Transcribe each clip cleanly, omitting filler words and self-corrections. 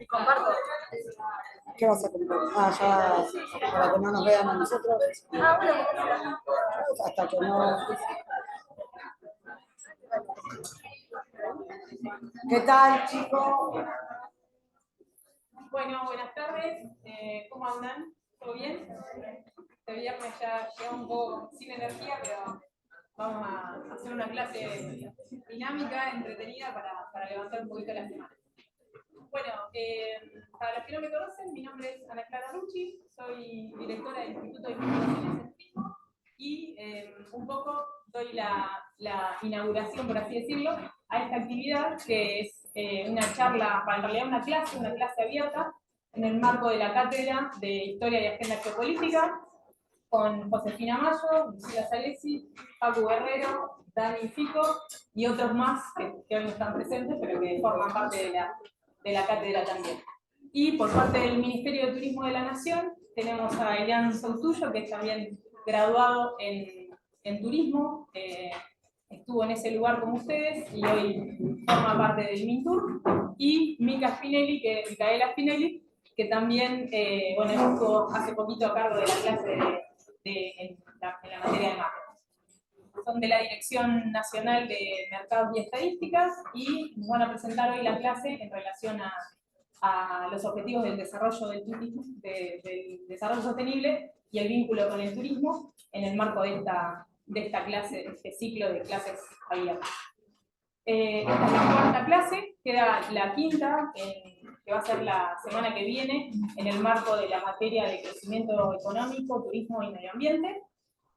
Y comparto. ¿Qué vas a comprar? Ah, ya, para que no nos vean a nosotros. Ah, bueno, Hasta que no. ¿Qué tal, chicos? Bueno, buenas tardes. ¿Cómo andan? ¿Todo bien? Este viernes ya llega un poco sin energía, pero vamos a hacer una clase dinámica, entretenida, para levantar un poquito la semana. Bueno, para los que no me conocen, mi nombre es Ana Clara Rucci, soy directora del Instituto de Investigaciones en Turismo y un poco doy la inauguración, por así decirlo, a esta actividad que es una charla, en realidad una clase abierta en el marco de la Cátedra de Historia y Agenda Geopolítica con Josefina Mayo, Lucila Salesi, Paco Guerrero, Dani Fico y otros más que hoy no están presentes, pero que forman parte de la cátedra también. Y por parte del Ministerio de Turismo de la Nación tenemos a Elian Soutullo, que es también graduado en turismo, estuvo en ese lugar como ustedes y hoy forma parte del MINTUR, y Micaela Spinelli, que también bueno, estuvo hace poquito a cargo de la clase en la materia de marketing. Son de la Dirección Nacional de Mercados y Estadísticas y nos van a presentar hoy la clase en relación a los objetivos del desarrollo del turismo, del desarrollo sostenible y el vínculo con el turismo en el marco de esta clase, de este ciclo de clases abiertas. Esta es la cuarta clase, queda la quinta, que va a ser la semana que viene, en el marco de la materia de crecimiento económico, turismo y medio ambiente,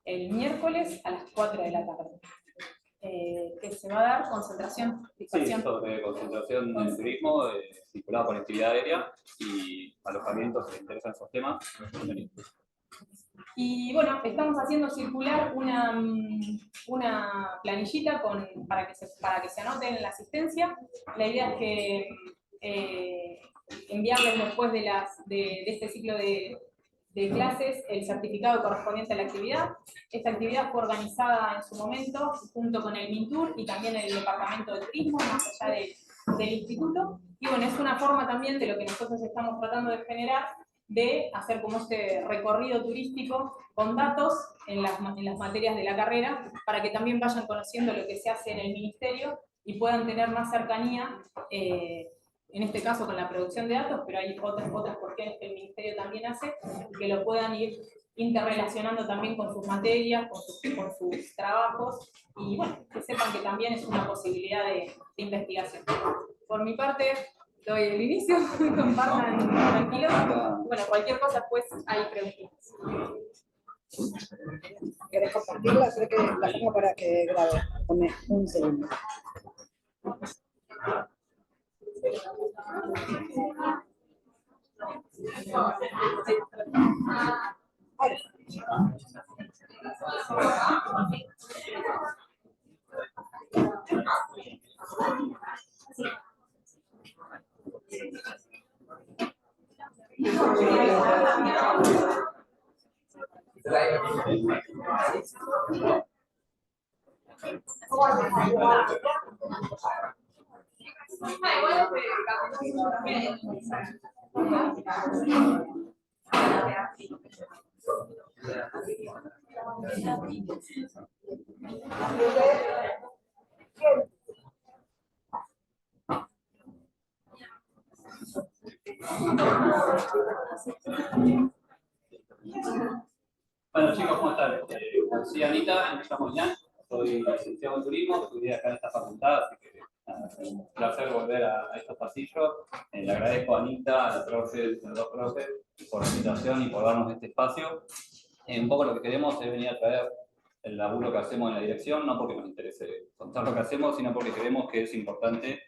el miércoles a las 4 de la tarde. Que se va a dar concentración. Sí, sobre concentración en turismo, circulada por actividad aérea y alojamientos que interesan esos temas. Y bueno, estamos haciendo circular una planillita para que se anoten en la asistencia. La idea es que enviarles después de este ciclo de clases el certificado correspondiente a la actividad. Esta actividad fue organizada en su momento junto con el MINTUR y también el Departamento de Turismo, más allá del instituto. Y bueno, es una forma también de lo que nosotros estamos tratando de generar, de hacer como este recorrido turístico con datos en las materias de la carrera, para que también vayan conociendo lo que se hace en el ministerio y puedan tener más cercanía, en este caso con la producción de datos, pero hay otras cuestiones que el ministerio también hace, que lo puedan ir interrelacionando también con sus materias, con sus trabajos, y bueno, que sepan que también es una posibilidad de investigación. Por mi parte, doy el inicio, compartan tranquilos. Bueno, cualquier cosa pues hay preguntas. ¿Querés compartirla? Creo que la pongo para que grabe. Dame un segundo. Bueno chicos, ¿cómo están? Soy Anita, me llamo Jan, soy licenciado en turismo, estudié acá en esta facultad, así que es un placer volver a estos pasillos. Le agradezco a Anita, a los dos profes, por la invitación y por darnos este espacio. Un poco lo que queremos es venir a traer el laburo que hacemos en la dirección, no porque nos interese contar lo que hacemos, sino porque creemos que es importante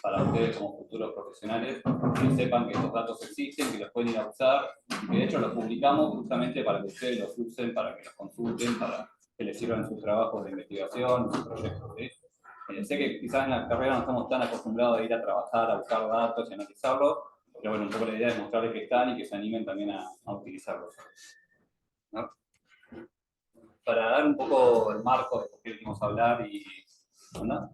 para ustedes como futuros profesionales, que sepan que estos datos existen, que los pueden ir a usar, y que de hecho los publicamos justamente para que ustedes los usen, para que los consulten, para que les sirvan en sus trabajos de investigación, en sus proyectos. Sé que quizás en la carrera no estamos tan acostumbrados a ir a trabajar, a buscar datos y analizarlos, pero bueno, un poco la idea es mostrarles que están y que se animen también a utilizarlos. ¿No? Para dar un poco el marco de por qué venimos a hablar y... ¿no?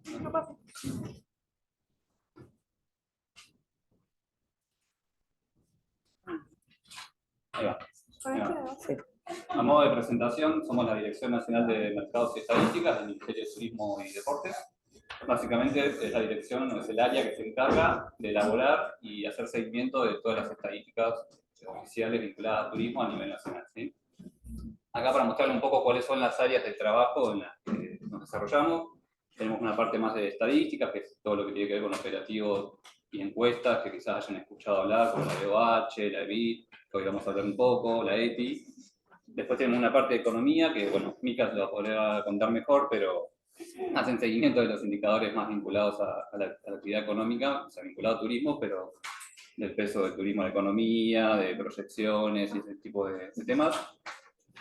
Ahí va. Ahí va. Sí. A modo de presentación, somos la Dirección Nacional de Mercados y Estadísticas del Ministerio de Turismo y Deportes. Básicamente es la dirección, es el área que se encarga de elaborar y hacer seguimiento de todas las estadísticas oficiales vinculadas a turismo a nivel nacional, ¿sí? Acá para mostrarles un poco cuáles son las áreas de trabajo en las que nos desarrollamos. Tenemos una parte más de estadísticas, que es todo lo que tiene que ver con operativos y encuestas, que quizás hayan escuchado hablar, como la EOH, la EBIT, que hoy vamos a hablar un poco, la ETI. Después tenemos una parte de economía, que bueno, Mica se lo va a poder contar mejor, pero hacen seguimiento de los indicadores más vinculados a la actividad económica, o sea, vinculado a turismo, pero del peso del turismo a la economía, de proyecciones y ese tipo de temas,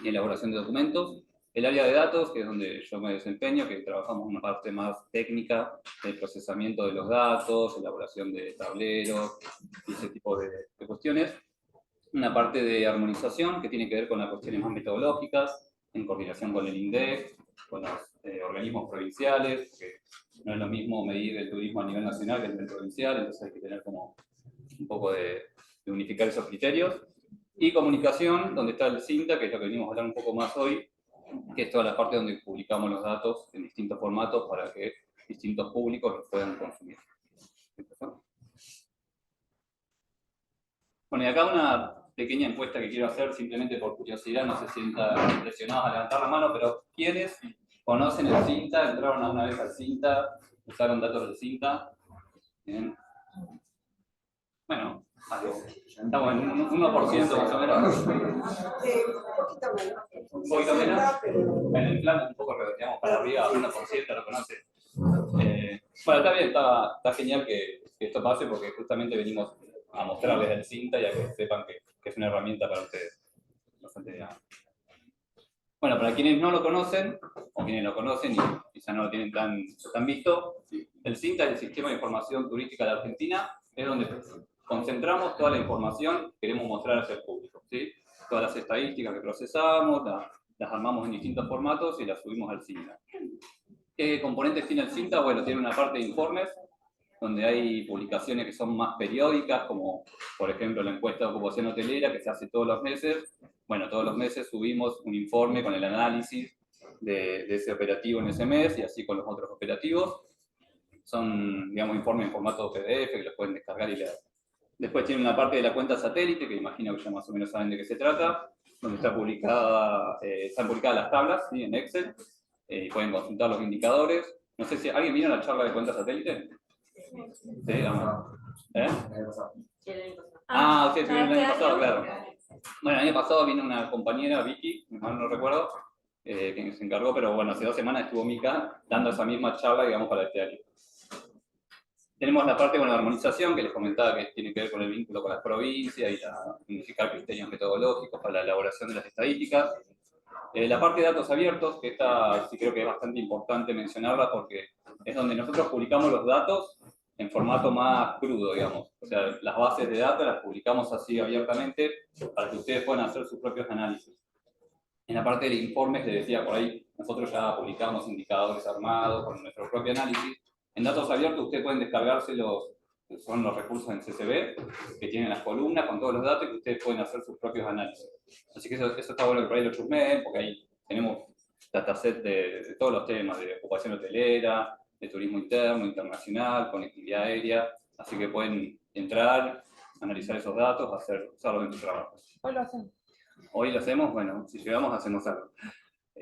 y elaboración de documentos. El área de datos, que es donde yo me desempeño, que trabajamos una parte más técnica del procesamiento de los datos, elaboración de tableros y ese tipo de cuestiones. Una parte de armonización, que tiene que ver con las cuestiones más metodológicas, en coordinación con el INDEC, con los organismos provinciales, que no es lo mismo medir el turismo a nivel nacional que a nivel provincial, entonces hay que tener como un poco de unificar esos criterios. Y comunicación, donde está el CINTA, que es lo que venimos a hablar un poco más hoy, que es toda la parte donde publicamos los datos en distintos formatos para que distintos públicos los puedan consumir. Bueno, y acá una pequeña encuesta que quiero hacer, simplemente por curiosidad, no se sientan presionados a levantar la mano, pero ¿quiénes conocen el CINTA? ¿Entraron alguna vez al CINTA? ¿Usaron datos del CINTA? Bien. Bueno, algo. Estamos en un 1% más o menos. Un poquito menos. En el plan un poco redondeamos para arriba, 1% lo conoce. Bueno, está bien, está genial que esto pase porque justamente venimos a mostrarles el CINTA y a que sepan que es una herramienta para ustedes. Bueno, para quienes no lo conocen, o quienes lo conocen y quizá no lo tienen tan visto, el CINTA es el Sistema de Información Turística de Argentina, es donde concentramos toda la información que queremos mostrar hacia el público, ¿sí? Todas las estadísticas que procesamos, las armamos en distintos formatos y las subimos al CINTA. ¿Qué componentes tiene el CINTA? Bueno, tiene una parte de informes, donde hay publicaciones que son más periódicas, como por ejemplo la encuesta de ocupación hotelera que se hace todos los meses. Bueno, todos los meses subimos un informe con el análisis de ese operativo en ese mes y así con los otros operativos. Son, digamos, informes en formato PDF que los pueden descargar y leer. Después tiene una parte de la cuenta satélite, que imagino que ya más o menos saben de qué se trata, donde están publicadas las tablas, ¿sí? En Excel, y pueden consultar los indicadores. No sé si alguien vino a la charla de cuenta satélite. Sí, vamos. ¿Eh? Ustedes estuvieron el año pasado, claro. Bueno, el año pasado vino una compañera, Vicky, mal no recuerdo, que se encargó, pero bueno, hace 2 semanas estuvo Mica dando esa misma charla, digamos, para este año. Tenemos la parte de armonización, que les comentaba que tiene que ver con el vínculo con las provincias y unificar criterios metodológicos para la elaboración de las estadísticas. La parte de datos abiertos, que esta sí creo que es bastante importante mencionarla porque es donde nosotros publicamos los datos en formato más crudo, digamos. O sea, las bases de datos las publicamos así abiertamente para que ustedes puedan hacer sus propios análisis. En la parte de informes, les decía por ahí, nosotros ya publicamos indicadores armados con nuestro propio análisis. En datos abiertos ustedes pueden descargarse son los recursos en CSV, que tienen las columnas con todos los datos y que ustedes pueden hacer sus propios análisis. Así que eso está bueno que por ahí lo chusmeen, porque ahí tenemos dataset de todos los temas, de ocupación hotelera, de turismo interno, internacional, conectividad aérea, así que pueden entrar, analizar esos datos, usarlos en su trabajo. Hoy lo hacemos. Hoy lo hacemos, bueno, si llegamos hacemos algo.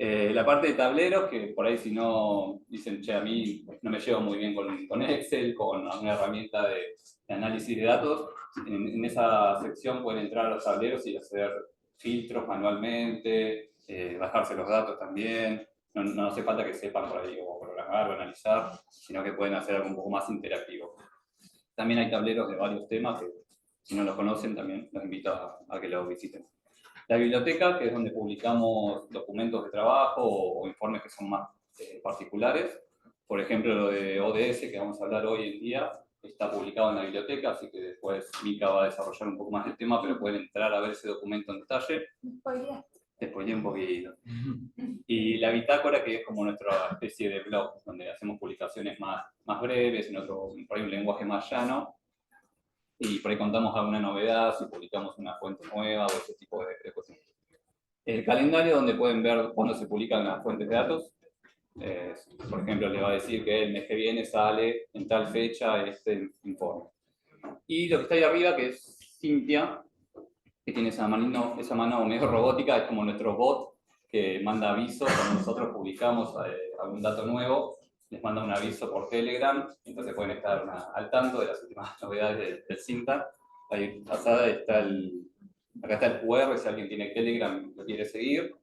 La parte de tableros, que por ahí si no dicen, che, a mí no me llevo muy bien con Excel, con alguna herramienta de análisis de datos, en esa sección pueden entrar a los tableros y hacer filtros manualmente, bajarse los datos también. No hace falta que sepan por ahí cómo programar o analizar, sino que pueden hacer algo un poco más interactivo. También hay tableros de varios temas que, si no los conocen, también los invito a que los visiten. La biblioteca, que es donde publicamos documentos de trabajo o informes que son más particulares. Por ejemplo, lo de ODS, que vamos a hablar hoy en día, está publicado en la biblioteca, así que después Mica va a desarrollar un poco más el tema, pero pueden entrar a ver ese documento en detalle. Después un poquito. Y la bitácora, que es como nuestra especie de blog, donde hacemos publicaciones más breves, por ahí un lenguaje más llano. y por ahí contamos alguna novedad, si publicamos una fuente nueva o ese tipo de cosas. El calendario donde pueden ver cuándo se publican las fuentes de datos. Por ejemplo, le va a decir que el mes que viene sale en tal fecha este informe. Y lo que está ahí arriba, que es Cintia, que tiene esa mano medio robótica, es como nuestro bot que manda aviso cuando nosotros publicamos algún dato nuevo, les manda un aviso por Telegram, entonces pueden estar al tanto de las últimas novedades del Cinta. Ahí pasada está acá está el QR, si alguien tiene Telegram y lo quiere seguir.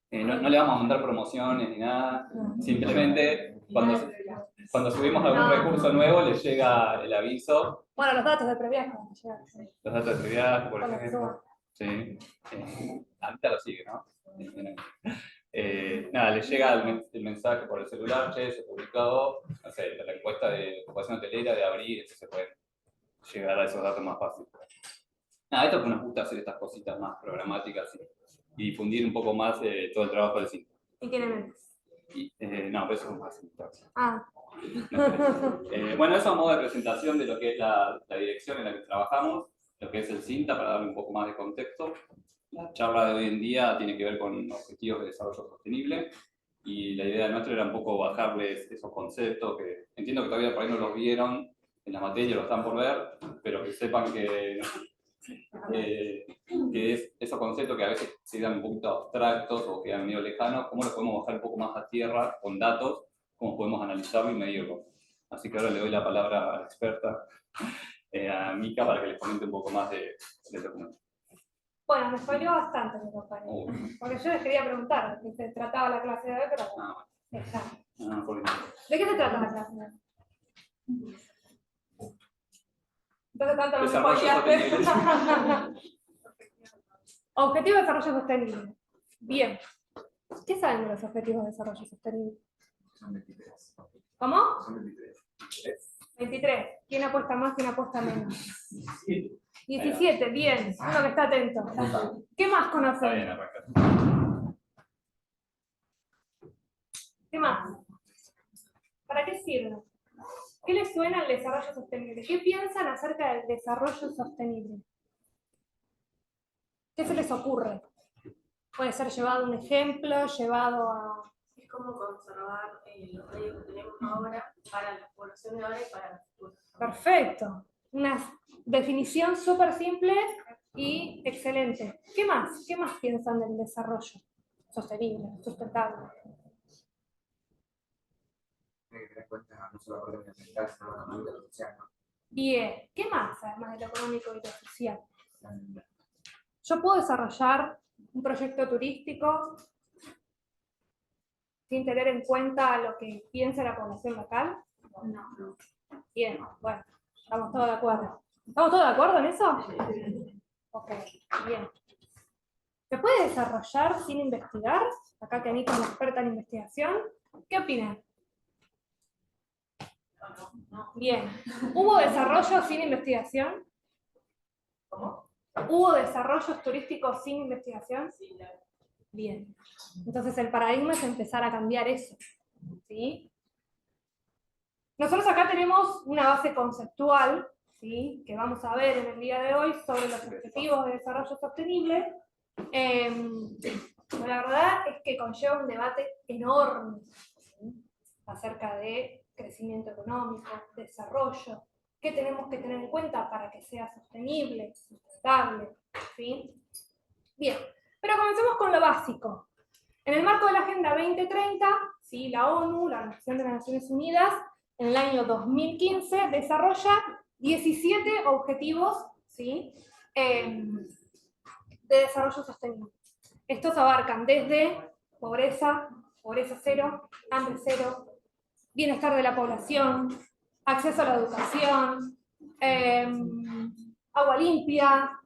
No le vamos a mandar promociones ni nada, simplemente cuando subimos algún recurso nuevo les llega el aviso. Bueno, los datos de previaje. Los datos de previaje, por ejemplo. Sí. Anita lo sigue, ¿no? Nada, les llega el mensaje por el celular, che, se publicó, no sé, la encuesta de ocupación hotelera de abril, entonces pueden llegar a esos datos más fácil. Nada, esto es que nos gusta hacer estas cositas más programáticas y difundir un poco más todo el trabajo del CINTA. ¿Y tiene menos? No, pero eso es más importante. Ah. Bueno, eso a modo de presentación de lo que es la dirección en la que trabajamos, lo que es el CINTA, para darle un poco más de contexto. La charla de hoy en día tiene que ver con objetivos de desarrollo sostenible y la idea nuestra era un poco bajarles esos conceptos que entiendo que todavía por ahí no los vieron en la materia, lo están por ver, pero que sepan que es esos conceptos que a veces se dan un poquito abstractos o quedan medio lejanos, cómo los podemos bajar un poco más a tierra con datos, cómo podemos analizarlo y medirlo. Así que ahora le doy la palabra a la experta, a Mica, para que les comente un poco más del documento. Bueno, me spoileó bastante mi compañero. Porque yo les quería preguntar de qué se trataba la clase de hoy, pero ¿de qué se trata la clase de hoy? Entonces tanto lo spoileaste. Objetivo de desarrollo sostenible. Bien. ¿Qué saben de los objetivos de desarrollo sostenible? Son 23. ¿Cómo? Son 23. 23. ¿Quién apuesta más, quién apuesta menos? 17, bien, uno que está atento. ¿Qué más conocen? ¿Qué más? ¿Para qué sirve? ¿Qué les suena el desarrollo sostenible? ¿Qué piensan acerca del desarrollo sostenible? ¿Qué se les ocurre? Puede ser llevado a un ejemplo, llevado a... Es como conservar los medios que tenemos ahora para la población de ahora y para la futura. Perfecto. Una definición súper simple y excelente. ¿Qué más? ¿Qué más piensan del desarrollo sostenible, sustentable? Hay que tener en cuenta no solo la parte medioambiental, sino la económica y la social, ¿no? Bien. ¿Qué más, además de lo económico y lo social? Yo puedo desarrollar un proyecto turístico sin tener en cuenta lo que piensa la población local. No. Bien, bueno, estamos todos de acuerdo. ¿Estamos todos de acuerdo en eso? Ok, bien. ¿Se puede desarrollar sin investigar? Acá que Anita es una experta en investigación. ¿Qué opinan? Bien. ¿Hubo desarrollo sin investigación? ¿Cómo? ¿Hubo desarrollos turísticos sin investigación? Sí, claro. Bien. Entonces el paradigma es empezar a cambiar eso. ¿Sí? Nosotros acá tenemos una base conceptual, ¿sí?, que vamos a ver en el día de hoy sobre los objetivos de desarrollo sostenible. Pero la verdad es que conlleva un debate enorme, ¿sí?, acerca de crecimiento económico, desarrollo, qué tenemos que tener en cuenta para que sea sostenible, sustentable, ¿sí? Bien, pero comencemos con lo básico. En el marco de la Agenda 2030, ¿sí?, la ONU, la Organización de las Naciones Unidas, en el año 2015 desarrolla 17 objetivos, ¿sí?, de desarrollo sostenible. Estos abarcan desde pobreza cero, hambre cero, bienestar de la población, acceso a la educación, agua limpia,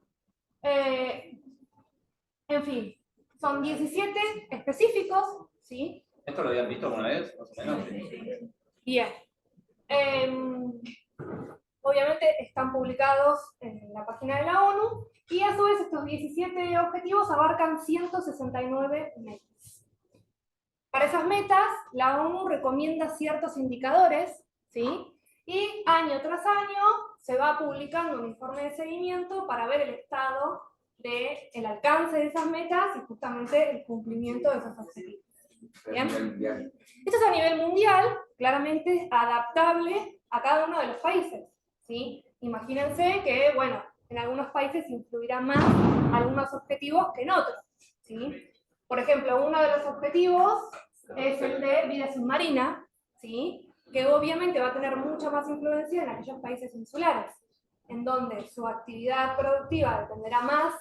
en fin, son 17 específicos, ¿sí? ¿Esto lo habían visto alguna vez? Más o menos. Bien. Obviamente están publicados en la página de la ONU y a su vez estos 17 objetivos abarcan 169 metas. Para esas metas, la ONU recomienda ciertos indicadores, ¿sí?, y año tras año se va publicando un informe de seguimiento para ver el estado del alcance de esas metas y justamente el cumplimiento de esos objetivos. Bien. Esto es a nivel mundial, claramente adaptable a cada uno de los países, ¿sí? Imagínense que, bueno, en algunos países influirán más algunos objetivos que en otros, ¿sí? Por ejemplo, uno de los objetivos es el de vida submarina, ¿sí? Que obviamente va a tener mucha más influencia en aquellos países insulares, en donde su actividad productiva dependerá más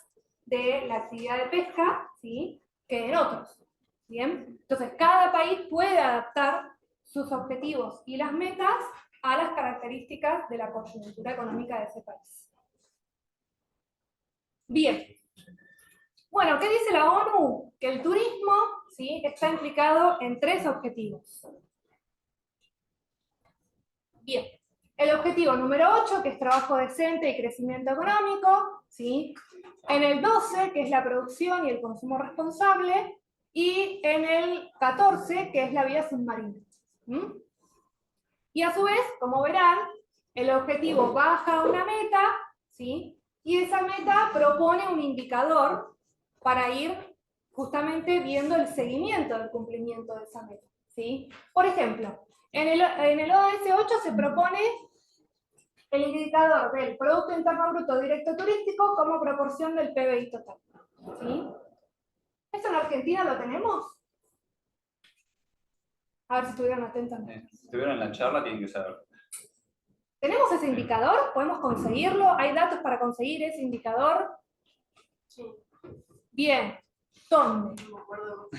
de la actividad de pesca, ¿sí? Que en otros. ¿Bien? Entonces, cada país puede adaptar sus objetivos y las metas a las características de la coyuntura económica de ese país. Bien. Bueno, ¿qué dice la ONU? Que el turismo, ¿sí?, está implicado en 3 objetivos. Bien. El objetivo número 8, que es trabajo decente y crecimiento económico, ¿sí? En el 12, que es la producción y el consumo responsable, y en el 14, que es la vida submarina. Y a su vez, como verán, el objetivo baja una meta, ¿sí? Y esa meta propone un indicador para ir justamente viendo el seguimiento del cumplimiento de esa meta, ¿sí? Por ejemplo, en el ODS 8 se propone el indicador del Producto Interno Bruto Directo Turístico como proporción del PBI total, ¿sí? ¿Eso en Argentina lo tenemos? A ver si estuvieron atentos. Si estuvieron en la charla, tienen que saber. ¿Tenemos ese indicador? ¿Podemos conseguirlo? ¿Hay datos para conseguir ese indicador? Sí. Bien. ¿Dónde? No me acuerdo.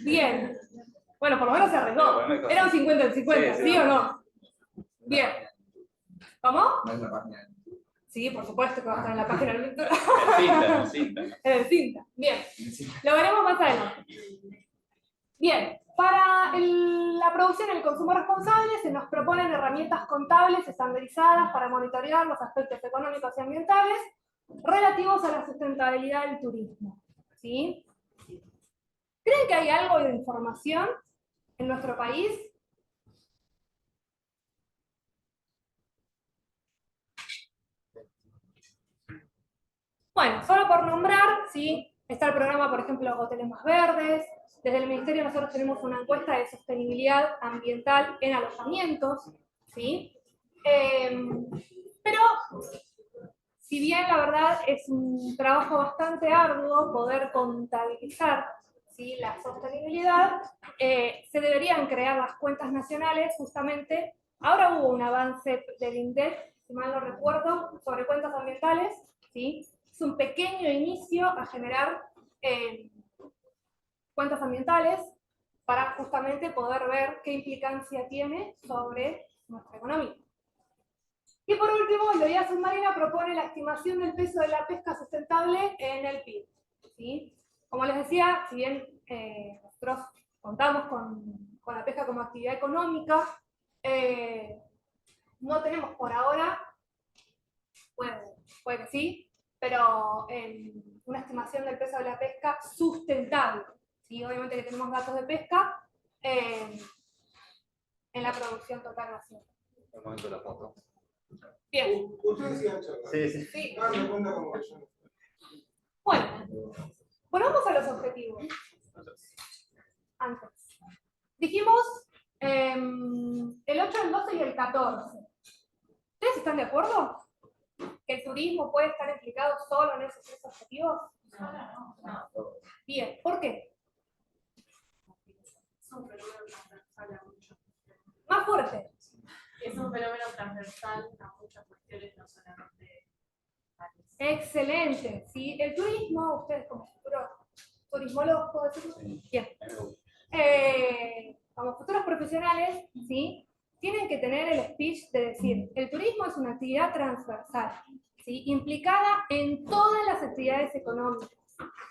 Bien. Bueno, por lo menos se arriesgó. Era un 50-50, Sí, ¿sí o no? Bien. ¿Cómo? No es la página. Sí, por supuesto que va a estar en la página del lector. El cinta. En el cinta. Bien. Lo veremos más adelante. Bien. Para la producción y el consumo responsable se nos proponen herramientas contables estandarizadas para monitorear los aspectos económicos y ambientales relativos a la sustentabilidad del turismo, ¿sí? ¿Creen que hay algo de información en nuestro país? Bueno, solo por nombrar, ¿sí? Está el programa, por ejemplo, Hoteles Más Verdes. Desde el Ministerio nosotros tenemos una encuesta de sostenibilidad ambiental en alojamientos, ¿sí? Pero, si bien la verdad es un trabajo bastante arduo poder contabilizar, ¿sí?, la sostenibilidad, se deberían crear las cuentas nacionales justamente. Ahora hubo un avance del INDEC, si mal no recuerdo, sobre cuentas ambientales, ¿sí? Es un pequeño inicio a generar cuentas ambientales para justamente poder ver qué implicancia tiene sobre nuestra economía. Y por último, la vida submarina propone la estimación del peso de la pesca sustentable en el PIB, ¿sí? Como les decía, si bien nosotros contamos con la pesca como actividad económica, no tenemos por ahora, puede que sí, pero una estimación del peso de la pesca sustentable, ¿sí? Obviamente que tenemos datos de pesca en la producción total nacional. El momento de la foto. Bien. Sí, sí. Sí. Bueno, volvamos a los objetivos. Antes. Dijimos el 8, el 12 y el 14. ¿Ustedes están de acuerdo? ¿Que el turismo puede estar implicado solo en esos 3 objetivos? No. Bien, ¿por qué? Es un fenómeno transversal a muchos. Más fuerte. Es un fenómeno transversal a muchas cuestiones, no solamente país. Excelente. ¿Sí? El turismo, ustedes como futuros turismólogos, ¿puedo decirlo? Bien. Como futuros profesionales, ¿sí?, tienen que tener el speech de decir, el turismo es una actividad transversal, ¿sí?, implicada en todas las actividades económicas,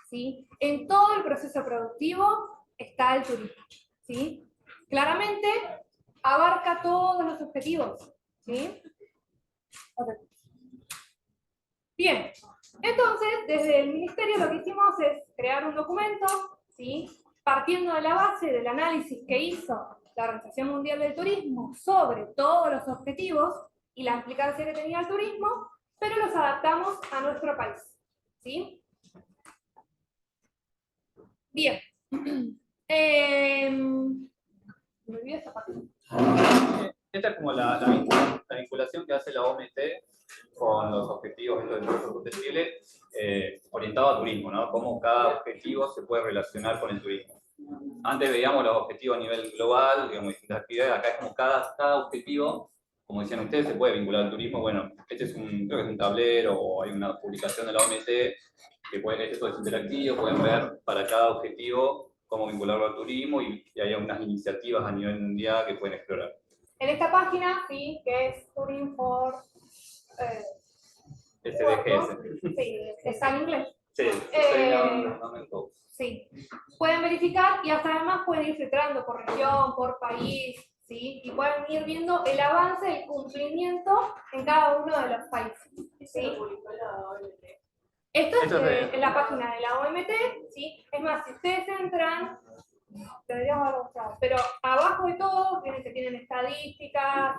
¿sí?, en todo el proceso productivo está el turismo, ¿sí? Claramente abarca todos los objetivos, ¿sí? Okay. Bien, entonces desde el Ministerio lo que hicimos es crear un documento, ¿sí?, partiendo de la base del análisis que hizo la Organización Mundial del Turismo sobre todos los objetivos, y la implicancia que tenía el turismo, pero los adaptamos a nuestro país, ¿sí? Bien. Me olvidé esta parte. Esta es como la vinculación que hace la OMT con los objetivos de desarrollo sostenible orientado a turismo, ¿no? Cómo cada objetivo se puede relacionar con el turismo. Antes veíamos los objetivos a nivel global, digamos, distintas actividades. Acá es como cada objetivo, como decían ustedes, se puede vincular al turismo. Bueno, este es creo que es un tablero o hay una publicación de la OMT que esto es interactivo, pueden ver para cada objetivo cómo vincularlo al turismo y hay algunas iniciativas a nivel mundial que pueden explorar. En esta página, sí, que es Touring for... SDGs. Sí, está en inglés. Sí, sí, pueden verificar y hasta además pueden ir filtrando por región, por país, ¿sí? Y pueden ir viendo el avance del cumplimiento en cada uno de los países, ¿sí? Esto es en la página de la OMT, ¿sí? Es más, si ustedes entran, deberíamos haber mostrado, pero abajo de todo tienen que tienen estadísticas,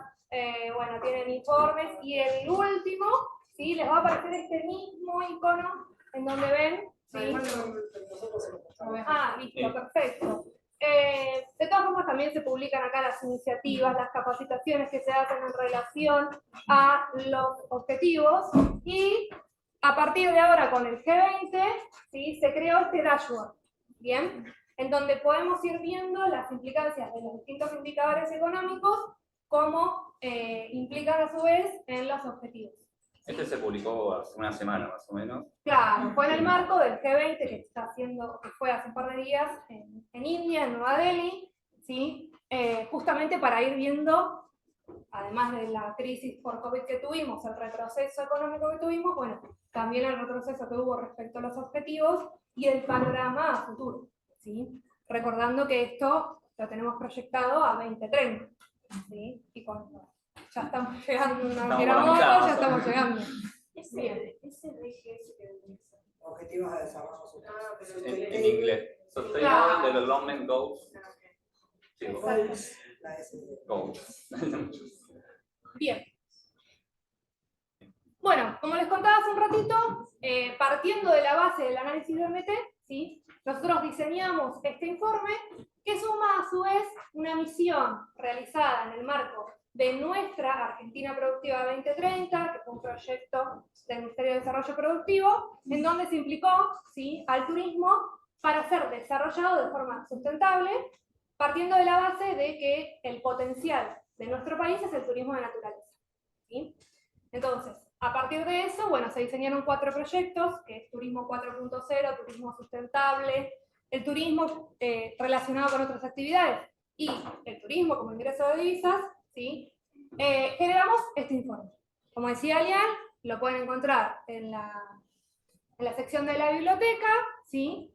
bueno, tienen informes, y el último, ¿sí? Les va a aparecer este mismo icono en donde ven, ¿sí? Ah, listo, perfecto. De todas formas, también se publican acá las iniciativas, las capacitaciones que se hacen en relación a los objetivos, y a partir de ahora con el G20, ¿sí? Se creó este dashboard, ¿bien? En donde podemos ir viendo las implicancias de los distintos indicadores económicos, cómo implican a su vez en los objetivos. Este se publicó hace una semana más o menos. Claro, fue en el marco del G20 que fue hace un par de días en India, en Nueva Delhi, ¿sí? Justamente para ir viendo, además de la crisis por COVID que tuvimos, el retroceso económico que tuvimos, bueno, también el retroceso que hubo respecto a los objetivos y el panorama a futuro, ¿sí? Recordando que esto lo tenemos proyectado a 2030, ¿sí? Y cuando ya estamos llegando a una moto, ya estamos llegando. Bien. Objetivos de desarrollo sostenible. En inglés. Sustainable Development Goals. Sí, goals. Bien. Bueno, como les contaba hace un ratito, partiendo de la base del análisis de OMT, ¿sí? Nosotros diseñamos este informe que suma a su vez una misión realizada en el marco de nuestra Argentina Productiva 2030, que fue un proyecto del Ministerio de Desarrollo Productivo, en donde se implicó, ¿sí?, al turismo para ser desarrollado de forma sustentable, partiendo de la base de que el potencial de nuestro país es el turismo de naturaleza, ¿sí? Entonces, a partir de eso, bueno, se diseñaron 4 proyectos, que es Turismo 4.0, Turismo Sustentable, el turismo relacionado con otras actividades y el turismo como ingreso de divisas, ¿sí? Generamos este informe. Como decía Alian, lo pueden encontrar en la sección de la biblioteca, ¿sí?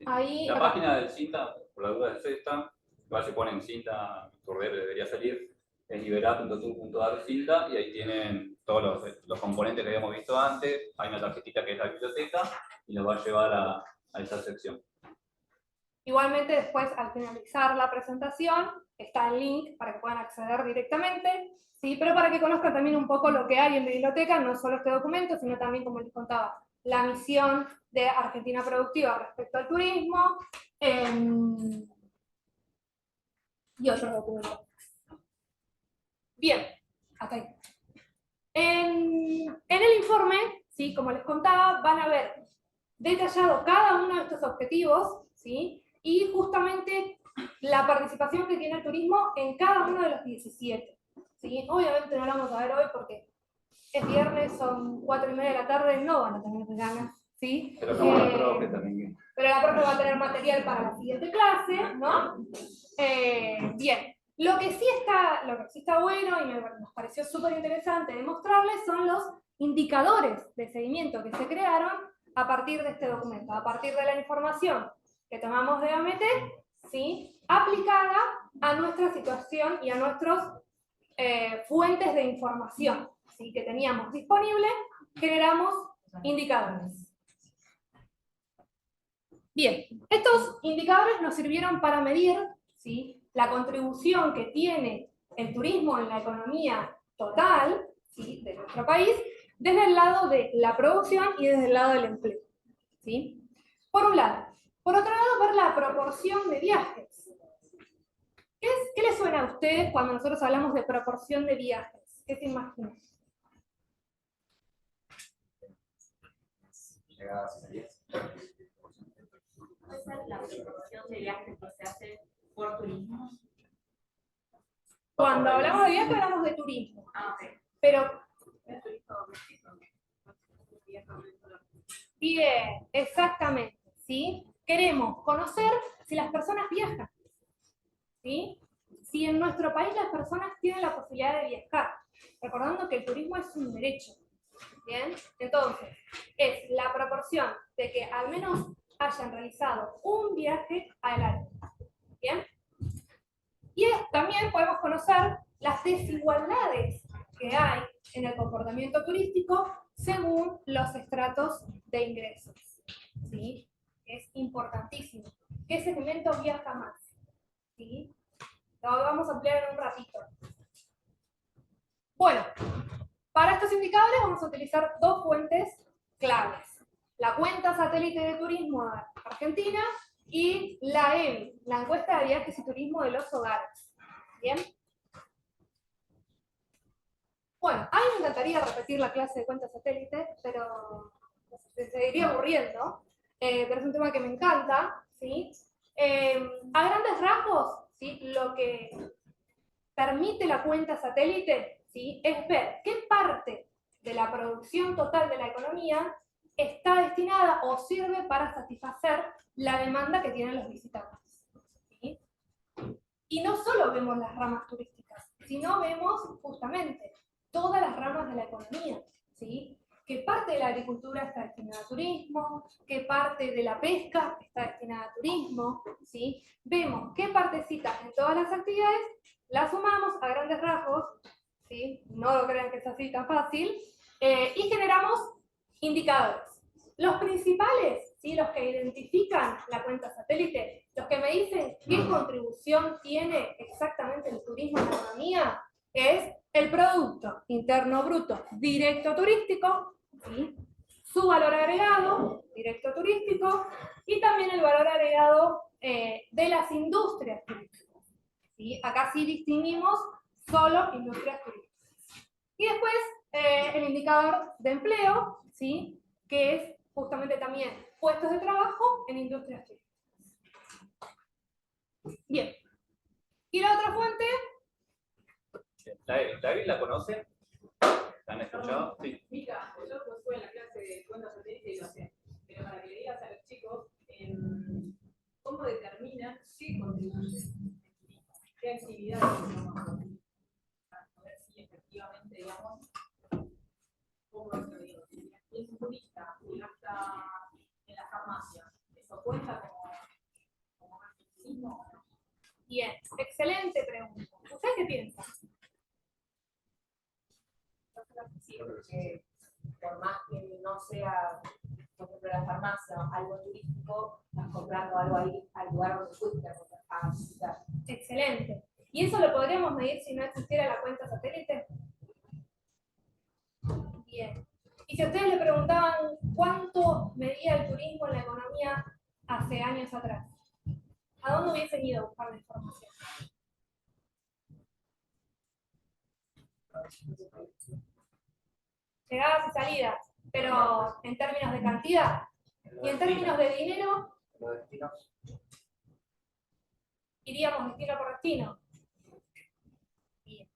Ahí, la página del CINTA, por la duda es esta, igual se pone en CINTA, Turrer debería salir, es liberar.tu.ar CINTA, y ahí tienen todos los componentes que habíamos visto antes. Hay una tarjetita que es la biblioteca y los va a llevar a esa sección. Igualmente después, al finalizar la presentación, está el link para que puedan acceder directamente, ¿sí? Pero para que conozcan también un poco lo que hay en biblioteca, no solo este documento, sino también, como les contaba, la misión de Argentina Productiva respecto al turismo, y otros documentos. Bien, hasta ahí. En el informe, ¿sí?, como les contaba, van a ver detallado cada uno de estos objetivos, ¿sí?, y justamente la participación que tiene el turismo en cada uno de los 17. ¿Sí? Obviamente no lo vamos a ver hoy porque es viernes, son 4:30 de la tarde, no van a tener ganas, ¿sí? Pero como la profe también. Pero la profe va a tener material para la siguiente clase, ¿no? Bien. Lo que sí está bueno y nos pareció súper interesante demostrarles son los indicadores de seguimiento que se crearon a partir de este documento, a partir de la información que tomamos de OMT, ¿sí?, aplicada a nuestra situación y a nuestras fuentes de información, ¿sí?, que teníamos disponibles, generamos indicadores. Bien, estos indicadores nos sirvieron para medir, ¿sí?, la contribución que tiene el turismo en la economía total, ¿sí?, de nuestro país, desde el lado de la producción y desde el lado del empleo, ¿sí? Por un lado. Por otro lado, ver la proporción de viajes. ¿Qué les suena a ustedes cuando nosotros hablamos de proporción de viajes? ¿Qué se imaginan? Llegadas y salidas. ¿Puede ser la proporción de viajes que se hace por turismo? Cuando hablamos de viajes, hablamos de turismo. Ah, ok. Pero, ¿Es turismo doméstico? bien, exactamente, ¿sí? Queremos conocer si las personas viajan, ¿sí? Si en nuestro país las personas tienen la posibilidad de viajar, recordando que el turismo es un derecho, ¿bien? Entonces, es la proporción de que al menos hayan realizado un viaje al año, ¿bien? Y también podemos conocer las desigualdades que hay en el comportamiento turístico según los estratos de ingresos, ¿sí? Es importantísimo. ¿Qué segmento viaja más? ¿Sí? Lo vamos a ampliar en un ratito. Bueno, para estos indicadores vamos a utilizar dos fuentes claves. La cuenta satélite de turismo de Argentina y la EBI, la encuesta de viajes y turismo de los hogares. ¿Bien? Bueno, a mí me encantaría repetir la clase de cuenta satélite, pero se seguiría aburriendo. Pero es un tema que me encanta, ¿sí? A grandes rasgos, ¿sí?, lo que permite la cuenta satélite, ¿sí?, es ver qué parte de la producción total de la economía está destinada o sirve para satisfacer la demanda que tienen los visitantes, ¿sí? Y no solo vemos las ramas turísticas, sino vemos justamente todas las ramas de la economía, ¿sí? Qué parte de la agricultura está destinada a turismo, qué parte de la pesca está destinada a turismo, ¿sí? Vemos qué partecitas en todas las actividades, las sumamos a grandes rasgos, ¿sí? No lo crean que es así tan fácil, y generamos indicadores. Los principales, ¿sí?, los que identifican la cuenta satélite, los que me dicen qué contribución tiene exactamente el turismo en la economía, es el Producto Interno Bruto Directo Turístico, ¿sí?, su valor agregado, directo turístico, y también el valor agregado de las industrias turísticas, ¿sí? Acá sí distinguimos solo industrias turísticas. Y después el indicador de empleo, ¿sí?, que es justamente también puestos de trabajo en industrias turísticas. Bien. ¿Y la otra fuente? ¿La EBI la conocen? ¿La han escuchado? Sí. Mica, yo estuve en la clase de cuenta satélite y lo sé, pero para que le digas a los chicos cómo determinan qué contribuye, qué actividades vamos a hacer, a ver si efectivamente, digamos, cómo es que digo, si es un turista y gasta en la farmacia, ¿eso cuenta como turismo o no? Bien, excelente pregunta. ¿Ustedes qué piensan? Yo creo que sí, porque por más que no sea, por ejemplo, la farmacia, algo turístico, estás comprando algo ahí al lugar donde fuiste a visitar. Excelente. ¿Y eso lo podríamos medir si no existiera la cuenta satélite? Bien. Y si a ustedes le preguntaban cuánto medía el turismo en la economía hace años atrás, ¿a dónde hubiesen ido a buscar la información? Llegadas y salidas, pero en términos de cantidad y en términos de dinero, Los destinos. iríamos destino por destino. Bien.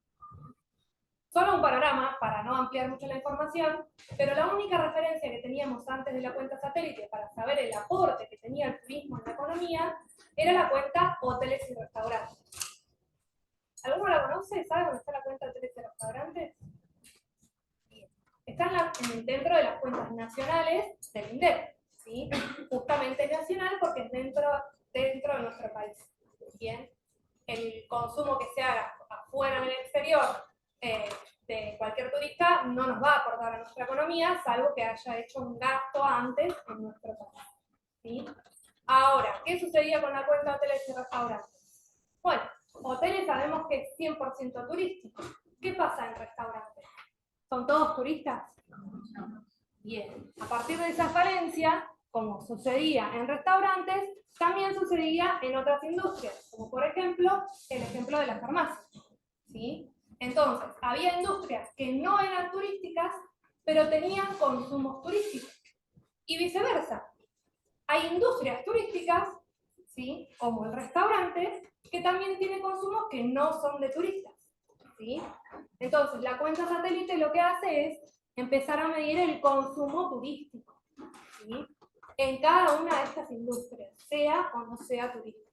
Solo un panorama para no ampliar mucho la información, pero la única referencia que teníamos antes de la cuenta satélite para saber el aporte que tenía el turismo en la economía era la cuenta hoteles y restaurantes. ¿Alguno la conoce? ¿Sabe dónde está la cuenta hoteles y restaurantes? Bien. Está dentro de las cuentas nacionales del INDEC, ¿sí? Justamente nacional porque es dentro de nuestro país. Bien. El consumo que se haga afuera en el exterior de cualquier turista no nos va a aportar a nuestra economía, salvo que haya hecho un gasto antes en nuestro país, ¿sí? Ahora, ¿qué sucedía con la cuenta hoteles y restaurantes? Bueno, hoteles sabemos que es 100% turístico, ¿Qué pasa en restaurantes? ¿Son todos turistas? Bien, a partir de esa falencia, como sucedía en restaurantes, también sucedía en otras industrias, como por ejemplo, el ejemplo de la farmacia, ¿sí? Entonces, había industrias que no eran turísticas, pero tenían consumos turísticos, y viceversa. Hay industrias turísticas, ¿sí?, como el restaurante, que también tiene consumos que no son de turistas, ¿sí? Entonces, la cuenta satélite lo que hace es empezar a medir el consumo turístico, ¿sí?, en cada una de estas industrias, sea o no sea turística.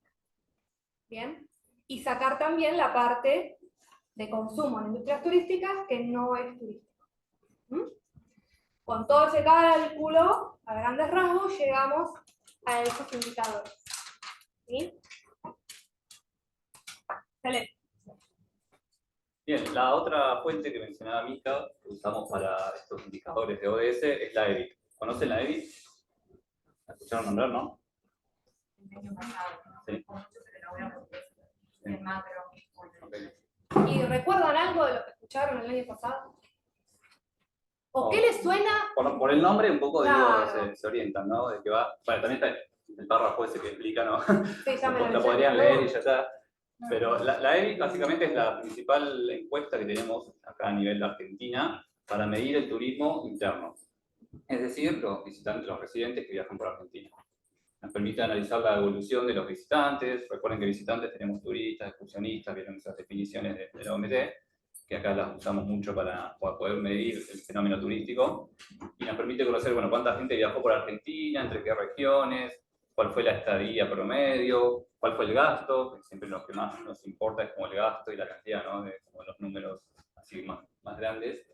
¿Bien? Y sacar también la parte de consumo en industrias turísticas que no es turístico. Con todo ese cálculo, a grandes rasgos, llegamos a esos indicadores. ¿Sí? Excelente. Bien, la otra fuente que mencionaba Mica, que usamos para estos indicadores de ODS, es la EBIT. ¿Conocen la EBIT? ¿La escucharon nombrar, no? El año pasado, ¿no? Sí. Con mucho que lo veo porque es el macro. Okay. ¿Y recuerdan algo de lo que escucharon el año pasado? ¿O qué les suena? Por el nombre un poco Claro. digo, se orientan, ¿no? De que va, bueno, también está el párrafo ese que explica, ¿no? Sí, ya me lo Lo leí. podrían leer y ya está. Pero la EBIT básicamente es la principal encuesta que tenemos acá a nivel de Argentina para medir el turismo interno. Es decir, los visitantes, los residentes que viajan por Argentina. Nos permite analizar la evolución de los visitantes. Recuerden que visitantes tenemos turistas, excursionistas, vieron esas definiciones de la OMT, que acá las usamos mucho para poder medir el fenómeno turístico. Y nos permite conocer, bueno, cuánta gente viajó por Argentina, entre qué regiones, cuál fue la estadía promedio, cuál fue el gasto, que siempre lo que más nos importa es como el gasto y la cantidad, ¿no? De como los números así más grandes.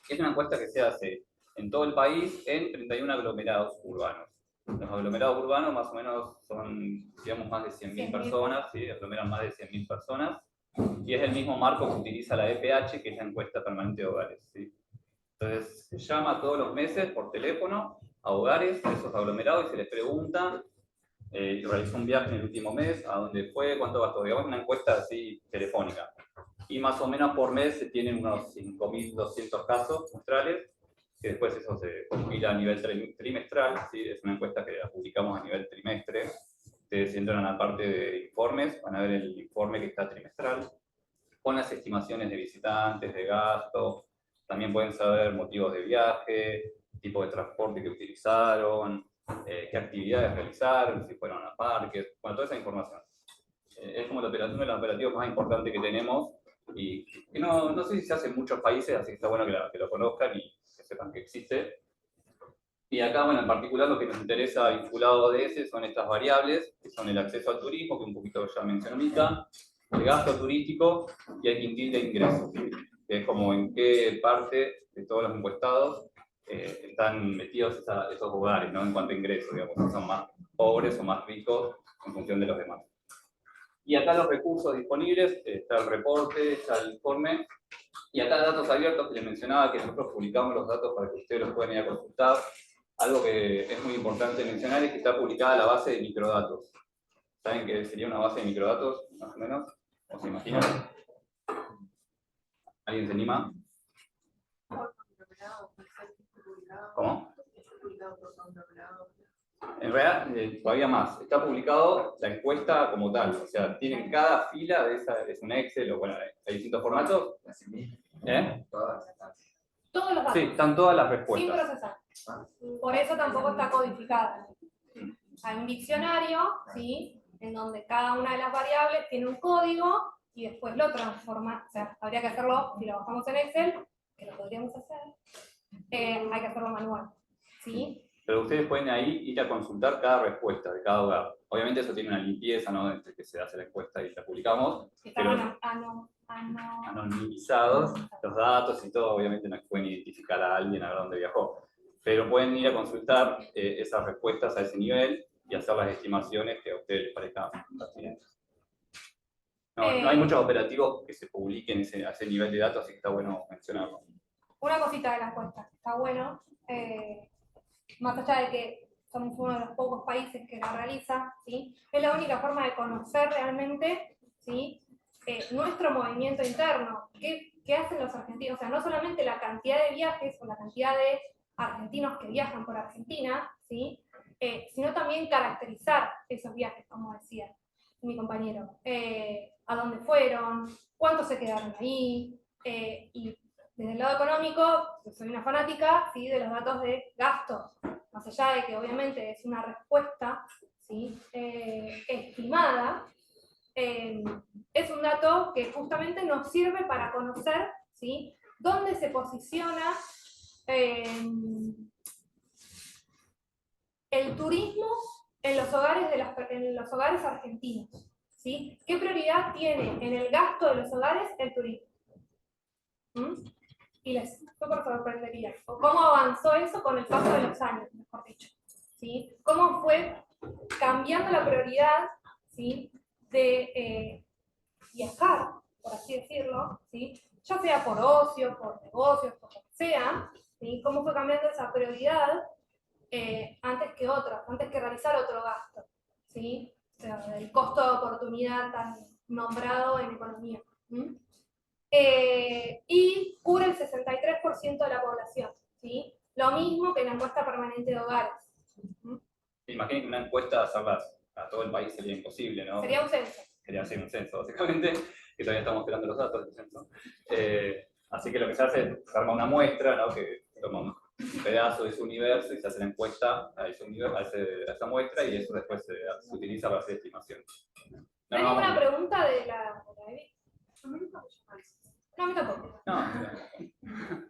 Es una encuesta que se hace en todo el país en 31 aglomerados urbanos. Los aglomerados urbanos más o menos son, digamos, más de 100.000 personas, ¿sí? Aglomeran más de 100.000 personas, y es el mismo marco que utiliza la EPH, que es la encuesta permanente de hogares, ¿sí? Entonces, se llama todos los meses por teléfono a hogares de esos aglomerados y se les pregunta, realizó un viaje en el último mes, a dónde fue, cuánto gastó, digamos, una encuesta así telefónica. Y más o menos por mes se tienen unos 5.200 casos muestrales, que después eso se compila a nivel trimestral, ¿sí? Es una encuesta que la publicamos a nivel trimestre. Ustedes si entran a la parte de informes, van a ver el informe que está trimestral, con las estimaciones de visitantes, de gasto, también pueden saber motivos de viaje, tipo de transporte que utilizaron, qué actividades realizaron, si fueron a parques, bueno, toda esa información. Es como uno de los operativos más importantes que tenemos, y que no sé si se hace en muchos países, así que está bueno que lo conozcan y que sepan que existe. Y acá, bueno, en particular lo que nos interesa vinculado a ODS son estas variables, que son el acceso al turismo, que un poquito ya mencionó Mica, el gasto turístico y el quintil de ingresos, que es como en qué parte de todos los encuestados están metidos esos hogares, ¿no? En cuanto a ingresos, digamos, si son más pobres o más ricos en función de los demás. Y acá los recursos disponibles, está el reporte, está el informe, y acá datos abiertos que les mencionaba, que nosotros publicamos los datos para que ustedes los puedan ir a consultar. Algo que es muy importante mencionar es que está publicada la base de microdatos. ¿Saben qué sería una base de microdatos, más o menos? ¿O se imaginan? ¿Alguien se anima? ¿Cómo? En realidad, todavía más. Está publicado la encuesta como tal. O sea, tienen cada fila de esa, es un Excel, o bueno, hay distintos formatos. Todos los datos. Sí, están todas las Sin respuestas. procesar. Por eso tampoco está codificada. Hay un diccionario, ¿sí?, en donde cada una de las variables tiene un código y después lo transforma. O sea, habría que hacerlo, si lo bajamos en Excel, que lo podríamos hacer, hay que hacerlo manual, ¿sí? Pero ustedes pueden ahí ir a consultar cada respuesta de cada hogar. Obviamente eso tiene una limpieza, ¿no? Entre que se hace la encuesta y la publicamos. Están anonimizados los datos y todo, obviamente no pueden identificar a alguien a dónde viajó. Pero pueden ir a consultar esas respuestas a ese nivel y hacer las estimaciones que a ustedes les parezcan pertinentes. No hay muchos operativos que se publiquen a ese nivel de datos, así que está bueno mencionarlo. Una cosita de la encuesta, está bueno. Más allá de que somos uno de los pocos países que la realiza, ¿sí?, es la única forma de conocer realmente, ¿sí?, nuestro movimiento interno, qué qué hacen los argentinos, o sea, no solamente la cantidad de viajes o la cantidad de argentinos que viajan por Argentina, ¿sí? Sino también caracterizar esos viajes, como decía mi compañero, a dónde fueron, cuántos se quedaron ahí, y desde el lado económico, yo soy una fanática, ¿sí? De los datos de gastos, más allá de que obviamente es una respuesta, ¿sí? Estimada, es un dato que justamente nos sirve para conocer, ¿sí? Dónde se posiciona el turismo en los hogares, en los hogares argentinos, ¿sí? ¿Qué prioridad tiene en el gasto de los hogares el turismo? Y les súper sorprendería. O cómo avanzó eso con el paso de los años, mejor dicho, ¿sí? Cómo fue cambiando la prioridad, ¿sí? De viajar, por así decirlo, ¿sí? Ya sea por ocio, por negocios, por lo que sea, ¿sí? Cómo fue cambiando esa prioridad antes que otras, antes que realizar otro gasto, ¿sí? O sea, el costo de oportunidad tan nombrado en economía. Y cubre el 63% de la población, ¿sí? Lo mismo que en la encuesta permanente de hogares. Imaginen que una encuesta hacerla a todo el país sería imposible, ¿no? Sería un censo. Sería así un censo, básicamente, que todavía estamos esperando los datos del censo. Así que lo que se hace es se arma una muestra, ¿no? Que toma un pedazo de su universo y se hace la encuesta a esa muestra y eso después se utiliza para hacer estimaciones. ¿No hay ninguna pregunta de la Evi? No, a mí tampoco. No.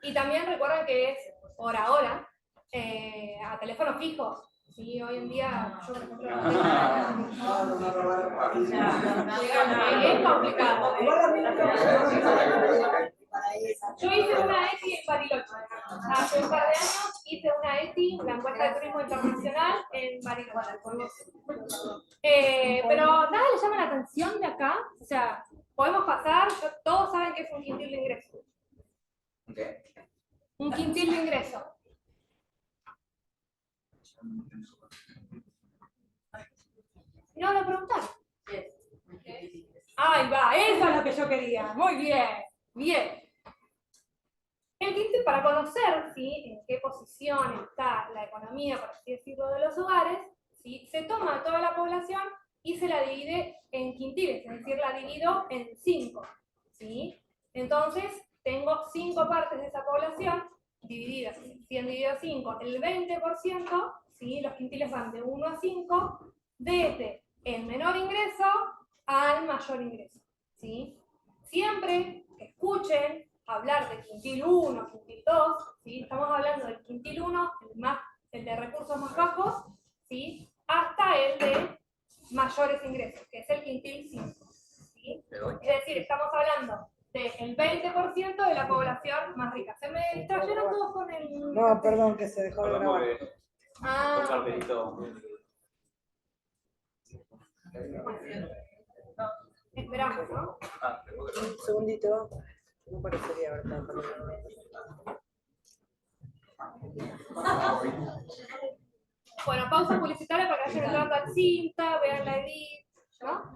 Y también recuerden que es por ahora a teléfono fijo. Sí, hoy en día yo, por ejemplo, no es complicado. Yo hice una ETI en Bariloche. Hace un par de años hice una ETI, la encuesta de turismo internacional, en Bariloche. Pero nada le llama la atención de acá. O sea, podemos pasar, todos saben que es un quintil de ingreso. ¿Qué? Un quintil de ingreso. No lo preguntaron. Ahí va, eso es lo que yo quería. Muy bien, bien. El quintil, para conocer, ¿sí?, en qué posición está la economía, por así decirlo, de los hogares, ¿sí?, se toma toda la población y se la divide en quintiles, es decir, la divido en 5. ¿Sí? Entonces, tengo 5 partes de esa población divididas. Si han dividido 5, el 20%, ¿sí?, los quintiles van de 1 a 5, desde el menor ingreso al mayor ingreso. ¿Sí? Siempre que escuchen hablar de quintil 1, quintil 2, ¿sí?, estamos hablando del quintil 1, el de recursos más bajos, ¿sí?, hasta el de mayores ingresos, que es el quintil 5. ¿Sí? Es decir, estamos hablando del 20% de la población más rica. Se me distrayeron todos con el... No, perdón, que se dejó de grabar. Ah, esperamos, ¿no? Un segundito. No parecería haber estado Bueno, pausa publicitaria para que vayan entrando al cinta, vean la edit, ¿no?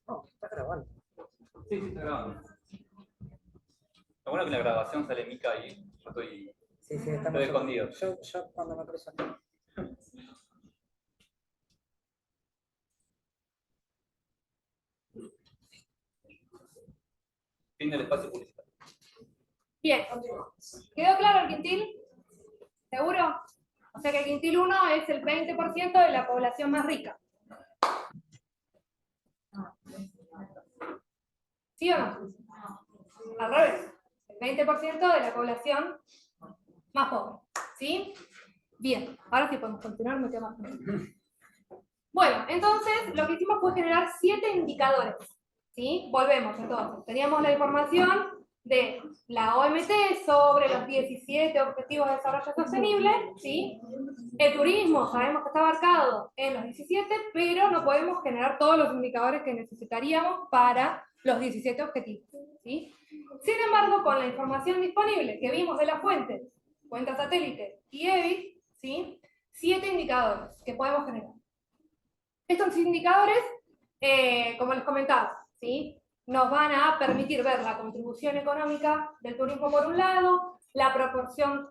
No, está grabando. Sí, está grabando. Lo bueno es que la grabación sale Mica y yo estoy escondido. Yo cuando me cruzo. Fin del espacio publicitario. Bien, ¿quedó claro el quintil? ¿Seguro? O sea que el quintil 1 es el 20% de la población más rica. ¿Sí o no? Al revés. El 20% de la población más pobre. ¿Sí? Bien, ahora sí podemos continuar, me quedo más. Bueno, entonces lo que hicimos fue generar 7 indicadores. ¿Sí? Volvemos entonces. Teníamos la información de la OMT sobre los 17 Objetivos de Desarrollo Sostenible, ¿sí? El turismo sabemos que está abarcado en los 17, pero no podemos generar todos los indicadores que necesitaríamos para los 17 objetivos, ¿sí? Sin embargo, con la información disponible que vimos de las fuentes, cuentas satélite y EBIT, ¿sí?, 7 indicadores que podemos generar. Estos indicadores como les comentaba, ¿sí? Nos van a permitir ver la contribución económica del turismo por un lado, la propensión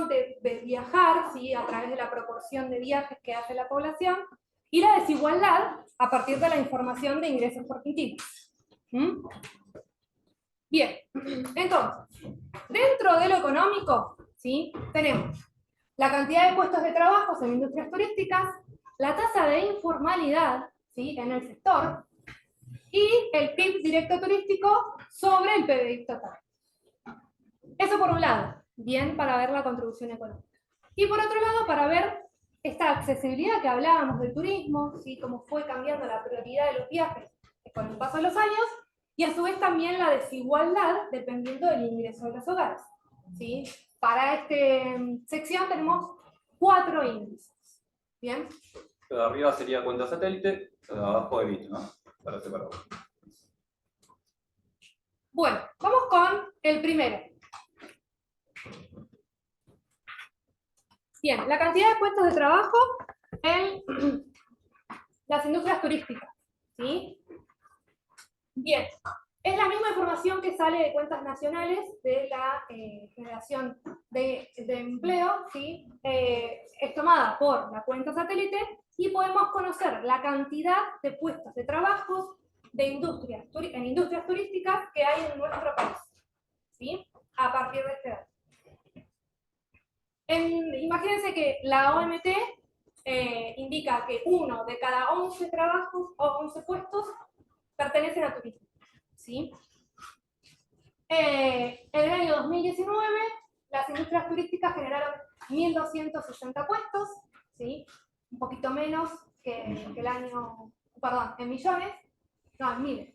de viajar, ¿sí? A través de la proporción de viajes que hace la población, y la desigualdad a partir de la información de ingresos por quintil. ¿Mm? Bien, entonces, dentro de lo económico, ¿sí? Tenemos la cantidad de puestos de trabajo en industrias turísticas, la tasa de informalidad, ¿sí? En el sector, y el PIB directo turístico sobre el PBI total. Eso por un lado, bien para ver la contribución económica. Y por otro lado, para ver esta accesibilidad que hablábamos del turismo, ¿sí? Cómo fue cambiando la prioridad de los viajes con el paso de los años, y a su vez también la desigualdad dependiendo del ingreso de los hogares. ¿Sí? Para esta sección tenemos 4 índices. ¿Bien? Lo de arriba sería cuenta satélite, lo de abajo EBIT, ¿no? Para separar. Bueno, vamos con el primero. Bien, la cantidad de puestos de trabajo en las industrias turísticas. ¿Sí? Bien, es la misma información que sale de cuentas nacionales de la generación de empleo, ¿sí? Es tomada por la cuenta satélite y podemos conocer la cantidad de puestos de trabajo de en industrias turísticas que hay en nuestro país, ¿sí? A partir de este dato. Imagínense que la OMT indica que 1 de cada 11 trabajos o 11 puestos pertenecen a turismo, ¿sí? En el año 2019, las industrias turísticas generaron 1.260 puestos, ¿sí? Un poquito menos que el año, perdón, en millones, no, en miles.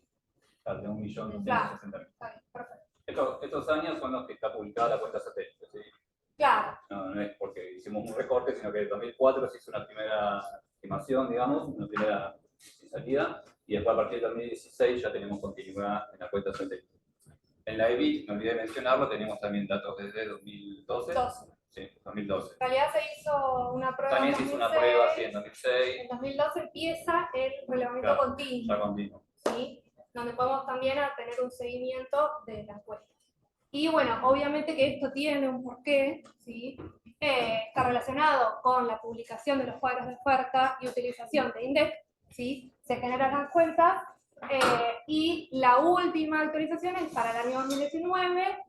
Claro, de 1.260.000. Claro, está bien, perfecto. Estos años son los que está publicada la cuenta satélite, ¿sí? Claro. No es porque hicimos un recorte, sino que en 2004 se hizo una primera estimación, digamos, una primera salida, y después a partir de 2016 ya tenemos continuidad en la cuenta satélite. En la EBIT, me olvidé de mencionarlo, tenemos también datos desde 2012. 12. Sí, 2012. En realidad se hizo una prueba También en se hizo 2006, una prueba, sí, en 2006. En 2012 empieza el relevamiento Claro, continuo. ya continuo. ¿Sí? Donde podemos también tener un seguimiento de la encuesta. Y bueno, obviamente que esto tiene un porqué, ¿sí? Está relacionado con la publicación de los cuadros de oferta y utilización de INDEC, ¿sí? Se generan las cuentas, y la última actualización es para el año 2019.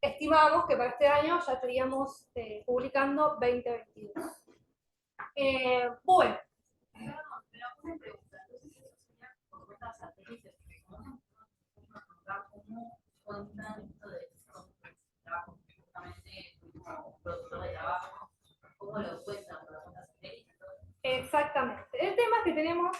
Estimamos que para este año ya estaríamos publicando 2022. Bueno. Pero una pregunta, entonces eso sería por cuentas satélites, ¿cómo cuentan esto de trabajo justamente como productor de trabajo? ¿Cómo lo cuentan por las cuentas satélites? Exactamente. El tema es que tenemos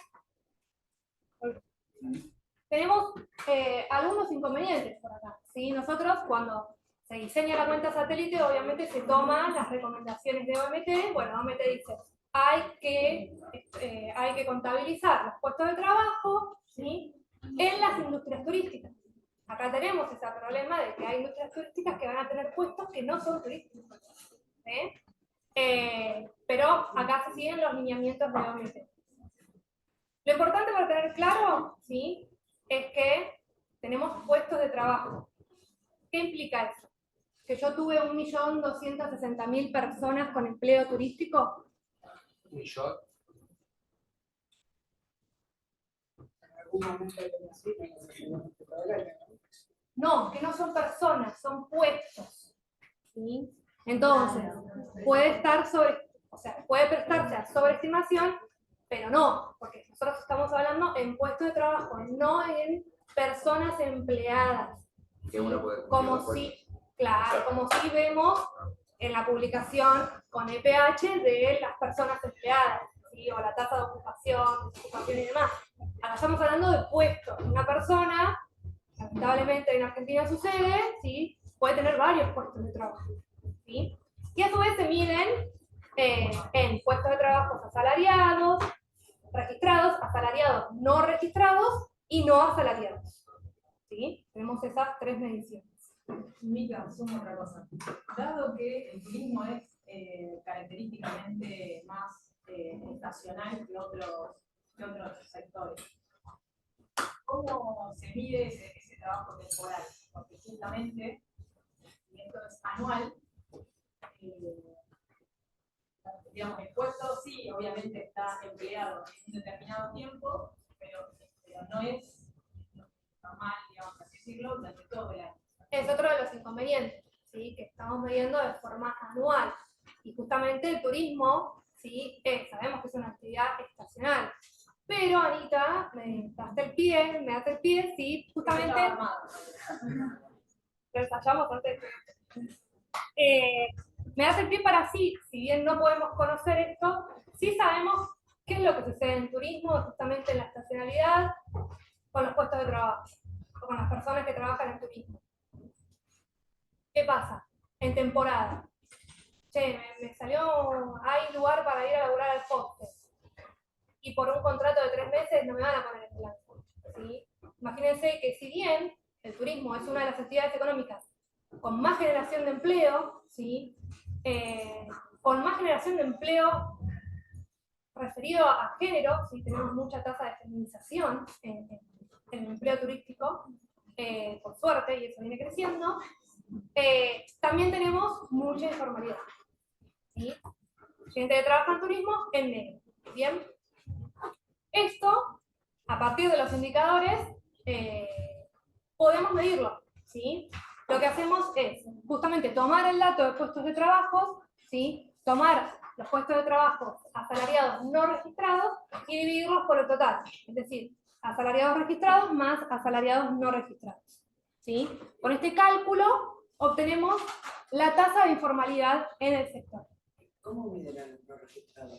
algunos inconvenientes por acá, ¿sí? Nosotros cuando se diseña la cuenta satélite, obviamente se toman las recomendaciones de OMT. Bueno, OMT dice, hay que contabilizar los puestos de trabajo, ¿sí? En las industrias turísticas. Acá tenemos ese problema de que hay industrias turísticas que van a tener puestos que no son turísticos, ¿sí? Pero acá se siguen los lineamientos de OMT. Lo importante para tener claro, ¿sí? Es que tenemos puestos de trabajo. ¿Qué implica eso? Que yo tuve 1.260.000 personas con empleo turístico. ¿Un millón? No, que no son personas, son puestos, ¿sí? Entonces, puede prestarse a sobreestimación, pero no, porque nosotros estamos hablando en puestos de trabajo, no en personas empleadas. Que uno puede Como si vemos en la publicación con EPH de las personas empleadas, ¿sí? O la tasa de ocupación y demás. Acá estamos hablando de puestos. Una persona, lamentablemente en Argentina sucede, ¿sí? Puede tener varios puestos de trabajo, ¿sí? Y a su vez se miden en puestos de trabajo asalariados, registrados, asalariados no registrados y no asalariados, ¿sí? Tenemos esas 3 mediciones. Mica, sumo otra cosa. Dado que el turismo es característicamente más estacional que otros de otros sectores. ¿Cómo se mide ese trabajo temporal? Porque justamente, y esto es anual, digamos, el puesto sí, obviamente está empleado en un determinado tiempo, pero no es normal, digamos, así decirlo, durante todo el año. Es otro de los inconvenientes, ¿sí? Que estamos midiendo de forma anual. Y justamente el turismo, ¿sí? Sabemos que es una actividad estacional. Pero, Anita, me das el pie, sí, justamente. Lo ensayamos antes. Me das el pie para sí, si bien no podemos conocer esto, sí sabemos qué es lo que sucede en turismo, justamente en la estacionalidad, con los puestos de trabajo, o con las personas que trabajan en turismo. ¿Qué pasa? En temporada. Che, me salió, hay lugar para ir a laburar al poste. Y por un contrato de 3 meses no me van a poner en blanco, ¿sí? Imagínense que si bien el turismo es una de las actividades económicas con más generación de empleo, ¿sí? Con más generación de empleo referido a género, ¿sí? Tenemos mucha tasa de feminización en el empleo turístico, por suerte, y eso viene creciendo. También tenemos mucha informalidad, ¿sí? Gente que trabaja en turismo en negro, ¿bien? Esto, a partir de los indicadores, podemos medirlo, ¿sí? Lo que hacemos es justamente tomar el dato de puestos de trabajo, ¿sí? Tomar los puestos de trabajo asalariados no registrados y dividirlos por el total, es decir, asalariados registrados más asalariados no registrados, ¿sí? Con este cálculo obtenemos la tasa de informalidad en el sector. ¿Cómo miden el no registrado?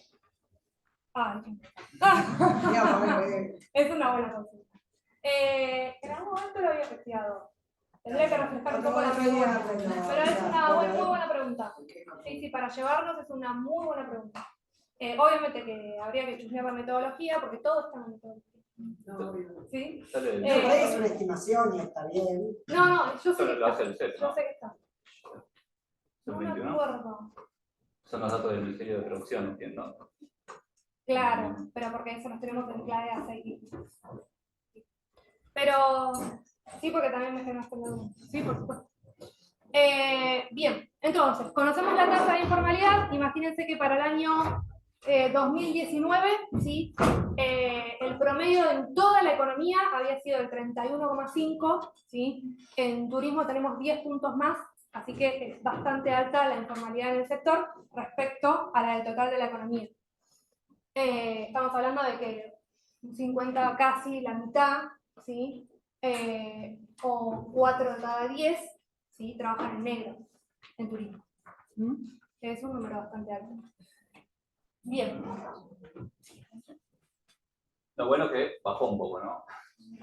Ay, Digamos, es una buena consulta. En algún momento lo había investigado. Tendría que refrescar un poco la memoria. Pero es una muy buena pregunta. Sí, sí, para llevarnos es una muy buena pregunta. Obviamente que habría que chusmear la metodología, porque todo está en la metodología. no, ¿Sí? por ahí es una estimación y está bien. No, yo sé Solo que lo está. hace el CEP, Yo ¿no? sé que está. No me 21. acuerdo. Son los datos del Ministerio de Producción, entiendo. Claro, pero porque eso nos tenemos en clave a seguir. Pero sí, porque también me generaste una duda. Sí, por supuesto. Bien, entonces, conocemos la tasa de informalidad. Imagínense que para el año 2019, ¿sí? El promedio en toda la economía había sido el 31,5, ¿sí? En turismo tenemos 10 puntos más, así que es bastante alta la informalidad en el sector respecto a la del total de la economía. Estamos hablando de que 50, casi la mitad, ¿sí? O 4 de cada 10, ¿sí? Trabajan en negro en turismo. Es un número bastante alto. Bien. Lo bueno que bajó un poco, ¿no?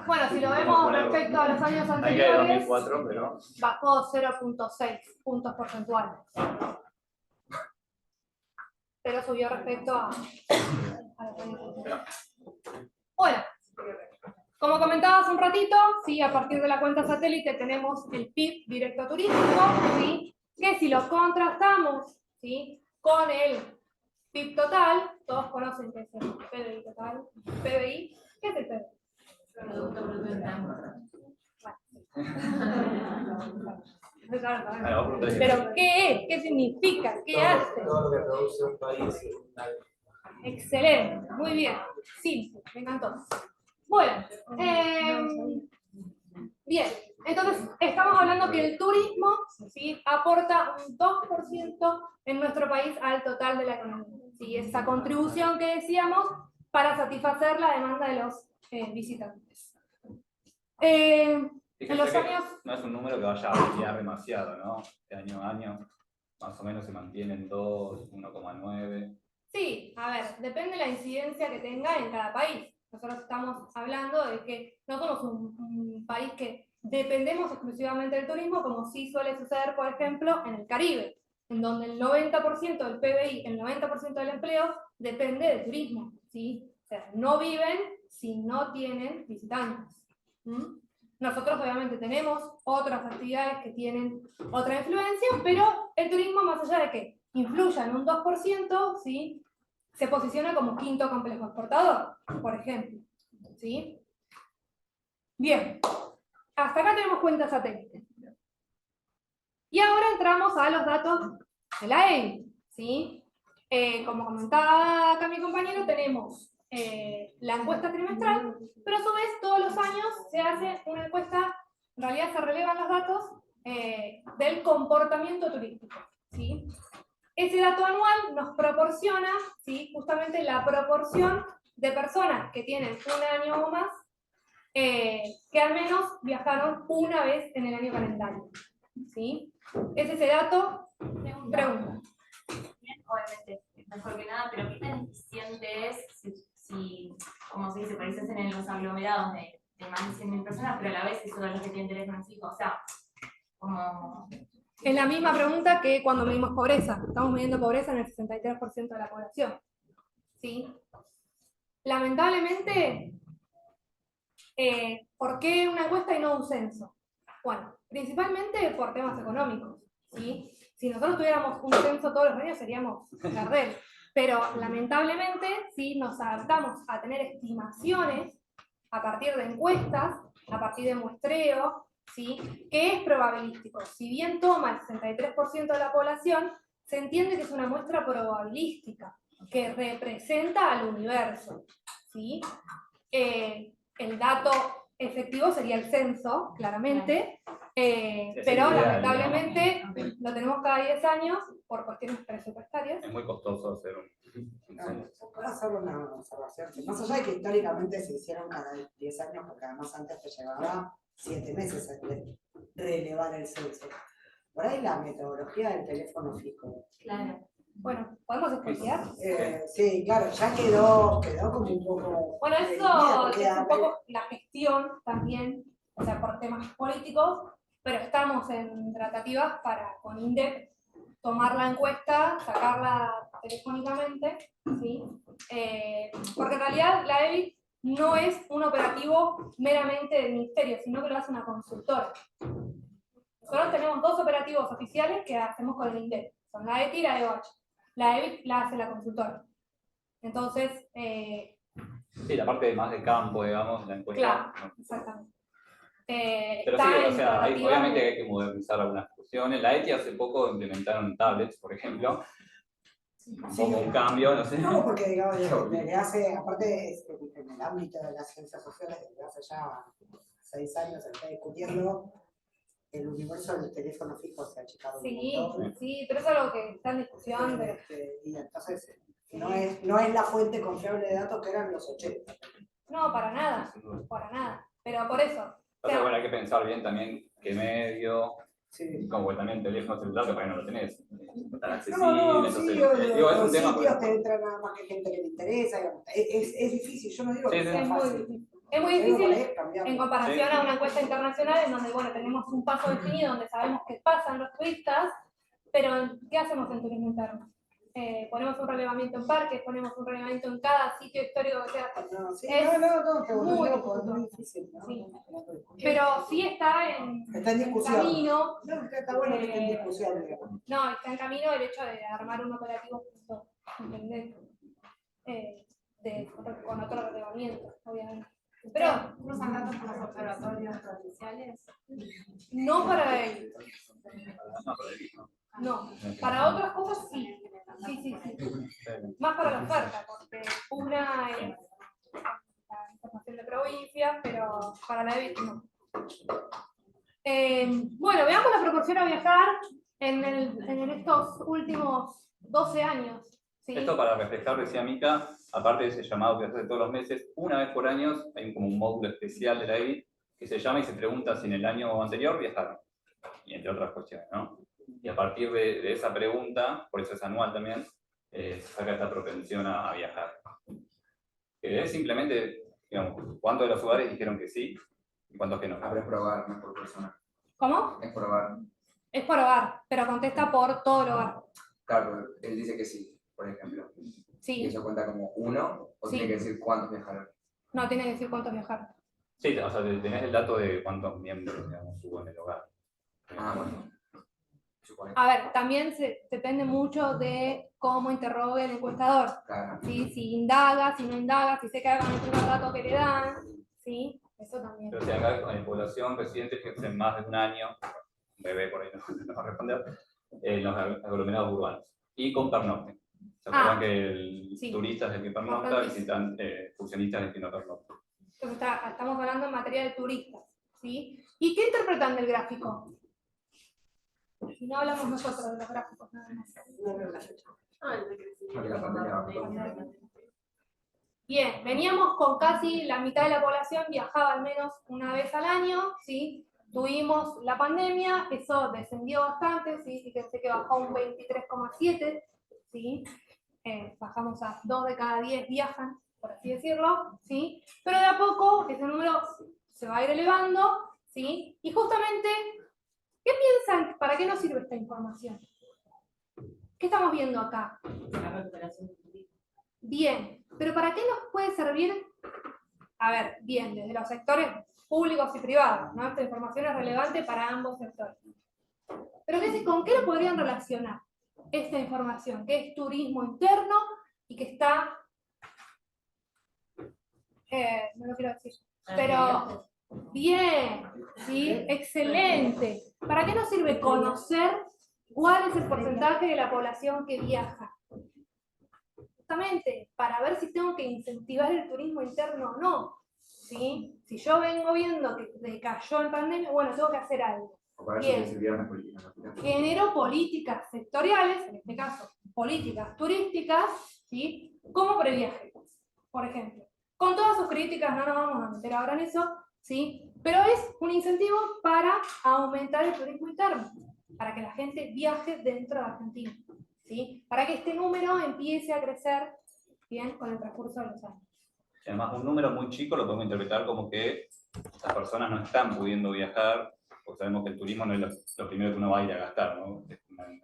Bueno, si lo vemos respecto a los años Hay que de anteriores, 2004, pero... bajó 0,6 puntos porcentuales. Pero subió respecto a los años anteriores. Bueno, como comentaba hace un ratito, ¿sí? A partir de la cuenta satélite tenemos el PIB directo turístico, ¿sí? Que si lo contrastamos, ¿sí? Con el PIB total, todos conocen que es el PBI total, PBI, ¿qué es el PBI? Producto Bruto Interno. Pero ¿qué es? ¿Qué significa? ¿Qué hace? Todo lo que produce un país. Excelente, muy bien. Sí, me encantó. Bueno, bien, entonces estamos hablando que el turismo, ¿sí? Aporta un 2% en nuestro país al total de la economía. ¿Sí? Esa contribución que decíamos para satisfacer la demanda de los visitantes. En los años... No es un número que vaya a variar demasiado, ¿no? De año a año, más o menos se mantiene en 2, 1,9. Sí, a ver, depende de la incidencia que tenga en cada país. Nosotros estamos hablando de que no somos un país que dependemos exclusivamente del turismo, como sí suele suceder, por ejemplo, en el Caribe, en donde el 90% del PBI, el 90% del empleo, depende del turismo, ¿sí? O sea, no viven si no tienen visitantes. Nosotros obviamente tenemos otras actividades que tienen otra influencia, pero el turismo, más allá de que influya en un 2%, ¿sí? se posiciona como quinto complejo exportador, por ejemplo. ¿Sí? Bien, hasta acá tenemos cuentas satélites. Y ahora entramos a los datos de la EBI. ¿Sí? Como comentaba acá mi compañero, tenemos la encuesta trimestral, pero a su vez todos los años se hace una encuesta, en realidad se relevan los datos del comportamiento turístico. ¿Sí? Ese dato anual nos proporciona, ¿sí?, justamente la proporción de personas que tienen un año o más que al menos viajaron una vez en el año calendario. ¿Sí? ¿Es ese dato? Pregunta. Obviamente, es mejor que nada, pero ¿qué tan eficiente es si como se dice, por ahí se hacen en los aglomerados de más de 100.000 personas, pero a la vez eso de los que tienen teléfono fijo? O sea, como... Es la misma pregunta que cuando medimos pobreza. Estamos midiendo pobreza en el 63% de la población. ¿Sí? Lamentablemente, ¿por qué una encuesta y no un censo? Bueno, principalmente por temas económicos. ¿Sí? Si nosotros tuviéramos un censo todos los años seríamos Gardel. Pero lamentablemente, si nos adaptamos a tener estimaciones a partir de encuestas, a partir de muestreo, ¿sí?, que es probabilístico. Si bien toma el 63% de la población, se entiende que es una muestra probabilística, que representa al universo. ¿Sí? El dato efectivo sería el censo, claramente, pero ideal, lamentablemente lo tenemos cada 10 años por cuestiones presupuestarias. Es muy costoso hacer un Puedo hacer una observación. Más allá de que históricamente se hicieron cada 10 años, porque además antes te llevaba 7 meses a relevar el censo. Por ahí la metodología del teléfono fijo. Claro. Bueno, ¿podemos explicar? Sí, claro, ya quedó como un poco... Bueno, eso es un poco la gestión también, o sea, por temas políticos, pero estamos en tratativas para, con INDEC, tomar la encuesta, sacarla telefónicamente, ¿sí? Porque en realidad la EBI no es un operativo meramente del ministerio, sino que lo hace una consultora. Nosotros tenemos dos operativos oficiales que hacemos con el INDEC, son la ETI y la EOH. La EBI la hace la consultora. Entonces, sí, la parte más de campo, digamos, la encuesta. claro, exactamente. Pero sí, o sea, obviamente hay que modernizar algunas cuestiones. La ETI hace poco implementaron tablets, por ejemplo. Un poco un cambio, no sé. No, porque digamos, desde hace, aparte en el ámbito de las ciencias sociales, desde hace ya 6 años se está discutiendo el universo del teléfono fijo, se ha achicado un montón. Sí, pero eso es algo que está en discusión. Y entonces no es la fuente confiable de datos que eran los 80. No, para nada, pero por eso. Entonces, bueno, hay que pensar bien también qué medio, Sí. como también el teléfono celular, que para ahí no lo tenés tan accesible. No, entonces, sí, digo, es un los tema. sitios te entra nada más que gente que le interesa. Es difícil, yo no digo que sea fácil. Es muy difícil cambiar. en comparación a una encuesta internacional en donde, bueno, tenemos un paso definido donde sabemos qué pasan los turistas, pero ¿qué hacemos en turismo interno? Ponemos un relevamiento en parques, ponemos un relevamiento en cada sitio histórico que sea. Muy difícil, ¿no? Sí. Pero sí está en discusión. Camino. Está bueno que esté en discusión, digamos. No, está en camino el hecho de armar un operativo junto, ¿entendés? Con otro relevamiento, obviamente. Pero ¿usan datos con los observatorios provinciales? no para ellos. No, para otras cosas sí. Sí. Más para la oferta, porque una es la información de provincia, pero para la EBIT no. Bueno, veamos la proporción a viajar en estos últimos 12 años. ¿Sí? Esto para reflejar, decía Mica, aparte de ese llamado que se hace todos los meses, una vez por año hay como un módulo especial de la EBI que se llama y se pregunta si en el año anterior viajaron, y entre otras cuestiones, ¿no? Y a partir de esa pregunta, por eso es anual también, se saca esta propensión a viajar. Que es simplemente, digamos, cuántos de los lugares dijeron que sí y cuántos que no. Pero es probar, no es por persona. ¿Cómo? Es probar. Es por hogar, pero contesta por todo el hogar. Claro, él dice que sí, por ejemplo. ¿Y Sí. eso cuenta como uno o Sí. tiene que decir cuántos viajaron? No, tiene que decir cuántos viajaron. Sí, o sea, tenés el dato de cuántos miembros, digamos, hubo en el hogar. Ah, bueno. supone. A ver, también depende mucho de cómo interrogue el encuestador. Claro. ¿Sí? Si indaga, si no indaga, si se queda con el primer dato que le dan, ¿sí? Eso también. Pero si acá con la población, residentes que hacen más de un año, un bebé por ahí no va a responder, en los aglomerados urbanos. Y con pernocte. ¿Se acuerdan que el sí. turista es el que pernocta, visitan excursionistas es el que no pernocta? Entonces estamos hablando en materia de turistas, ¿sí? ¿Y qué interpretan del gráfico? Si no hablamos nosotros de los gráficos, nada más. Porque la pandemia va. Bien, veníamos con casi la mitad de la población viajaba al menos una vez al año, ¿sí? Tuvimos la pandemia, eso descendió bastante, ¿sí? Fíjense que bajó un 23,7, ¿sí? Bajamos a 2 de cada 10 viajan, por así decirlo, ¿sí? Pero de a poco ese número se va a ir elevando, ¿sí? Y justamente, ¿qué piensan? ¿Para qué nos sirve esta información? ¿Qué estamos viendo acá? Bien, pero ¿para qué nos puede servir? A ver, bien, desde los sectores públicos y privados, ¿no? Esta información es relevante para ambos sectores. Pero ¿con qué lo podrían relacionar esta información? Que es turismo interno y que está... no lo quiero decir, pero... Bien, ¿sí? Excelente. ¿Para qué nos sirve conocer cuál es el porcentaje de la población que viaja? Justamente para ver si tengo que incentivar el turismo interno o no. ¿Sí? Si yo vengo viendo que decayó en pandemia, bueno, tengo que hacer algo. O para eso Bien. que sirvieron las políticas. Genero políticas sectoriales, en este caso políticas turísticas, ¿sí? Como previaje, por ejemplo. Con todas sus críticas, no nos vamos a meter ahora en eso, ¿sí? Pero es un incentivo para aumentar el turismo interno, para que la gente viaje dentro de Argentina, ¿sí? Para que este número empiece a crecer bien con el transcurso de los años. Además, un número muy chico lo podemos interpretar como que las personas no están pudiendo viajar, porque sabemos que el turismo no es lo primero que uno va a ir a gastar, ¿no?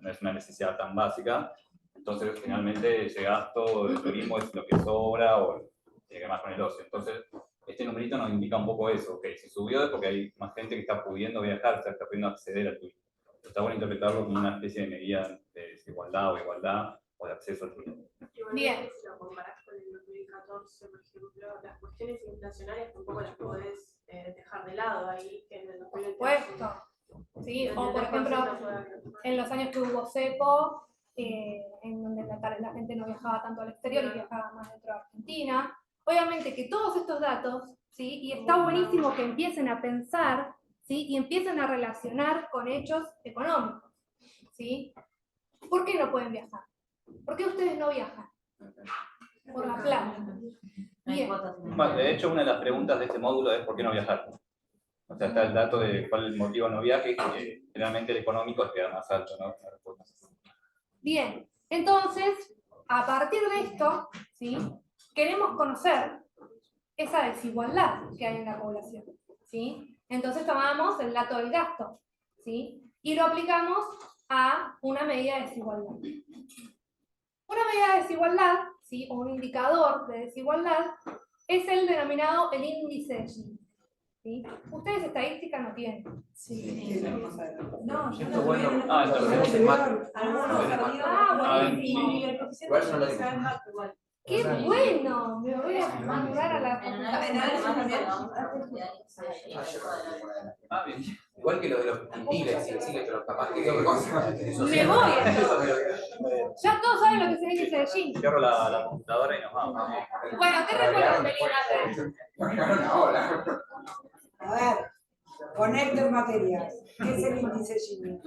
No es una necesidad tan básica. Entonces, finalmente, ese gasto del turismo es lo que sobra o tiene que ver más con el ocio. Entonces, este numerito nos indica un poco eso, que si subió es porque hay más gente que está pudiendo viajar, está pudiendo acceder al turismo. Está bueno interpretarlo como una especie de medida de desigualdad o igualdad o de acceso al turismo. Bien. Si lo comparás con el 2014, por ejemplo, las cuestiones inflacionarias tampoco las podés dejar de lado ahí, que en el 2020. Por supuesto. Sí, o por ejemplo, en los años que hubo cepo, en donde la gente no viajaba tanto al exterior y viajaba más dentro de Argentina. Obviamente que todos estos datos, ¿sí? Y está buenísimo que empiecen a pensar, ¿sí? Y empiecen a relacionar con hechos económicos, ¿sí? ¿Por qué no pueden viajar? ¿Por qué ustedes no viajan? Por la plata. Bien. Bueno, de hecho, una de las preguntas de este módulo es ¿por qué no viajar? O sea, está el dato de cuál es el motivo de no viaje, que generalmente el económico es queda más alto, ¿no? Bien, entonces, a partir de esto, ¿sí? Queremos conocer esa desigualdad que hay en la población, ¿sí? Entonces tomamos el dato del gasto, ¿sí? Y lo aplicamos a una medida de desigualdad. Una medida de desigualdad, ¿sí? O un indicador de desigualdad, es el denominado el índice de Gini, ¿sí? Ustedes estadística no tienen. Sí, No, Esto es bueno. Esto lo tenemos en macro. Algunos perdidos. Buenísimo. Igual yo no lo digo. Igual. ¡Qué bueno! Me voy a mandar a la Ah, bien. Igual que lo de los quintiles, sí, que los capaz que cosas. Me voy. Ya todos saben lo que es el índice de Gini. Cierro la computadora y nos vamos. Bueno, ¿qué recuerdan del INATE? A ver, conecten materias. ¿Qué es el índice Gini?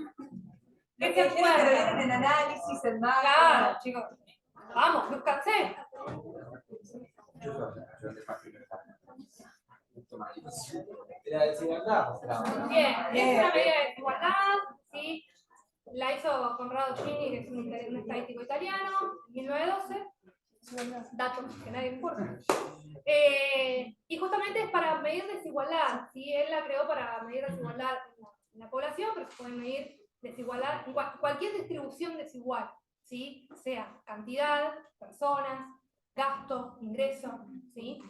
¿Qué se acuerdan? en análisis, en más. Claro, chicos. Vamos, lúzcanse. La desigualdad. Bien, es una medida de desigualdad, ¿sí? La hizo Conrado Gini, que es un estadístico italiano, en 1912. Datos que nadie importa. Y justamente es para medir desigualdad, ¿sí? Él la creó para medir desigualdad en la población, pero se puede medir desigualdad en cualquier distribución desigual, ¿sí? Sea cantidad, personas, gasto, ingreso, ¿sí?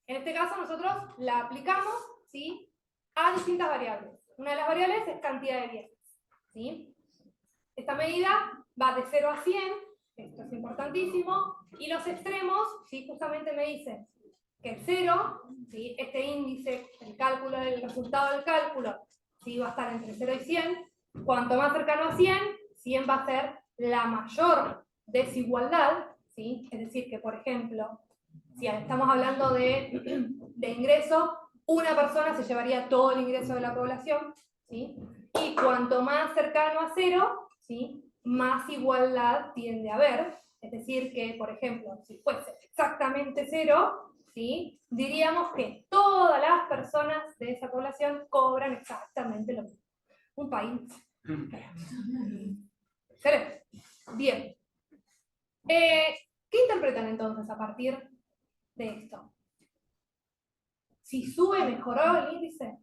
En este caso nosotros la aplicamos, ¿sí? A distintas variables. Una de las variables es cantidad de viajes, ¿sí? Esta medida va de 0 a 100, esto es importantísimo, y los extremos, ¿sí? Justamente me dicen que el 0, ¿sí? Este índice, el resultado del cálculo, ¿sí? Va a estar entre 0 y 100. Cuanto más cercano a 100, 100 va a ser la mayor desigualdad, ¿sí? Es decir, que por ejemplo, si estamos hablando de ingreso, una persona se llevaría todo el ingreso de la población, ¿sí? Y cuanto más cercano a 0, ¿sí? Más igualdad tiende a haber. Es decir, que, por ejemplo, si fuese exactamente 0, ¿sí? Diríamos que todas las personas de esa población cobran exactamente lo mismo. Un país. Excelente. Bien. ¿Qué interpretan entonces a partir de esto? Si sube, ¿mejoró el índice?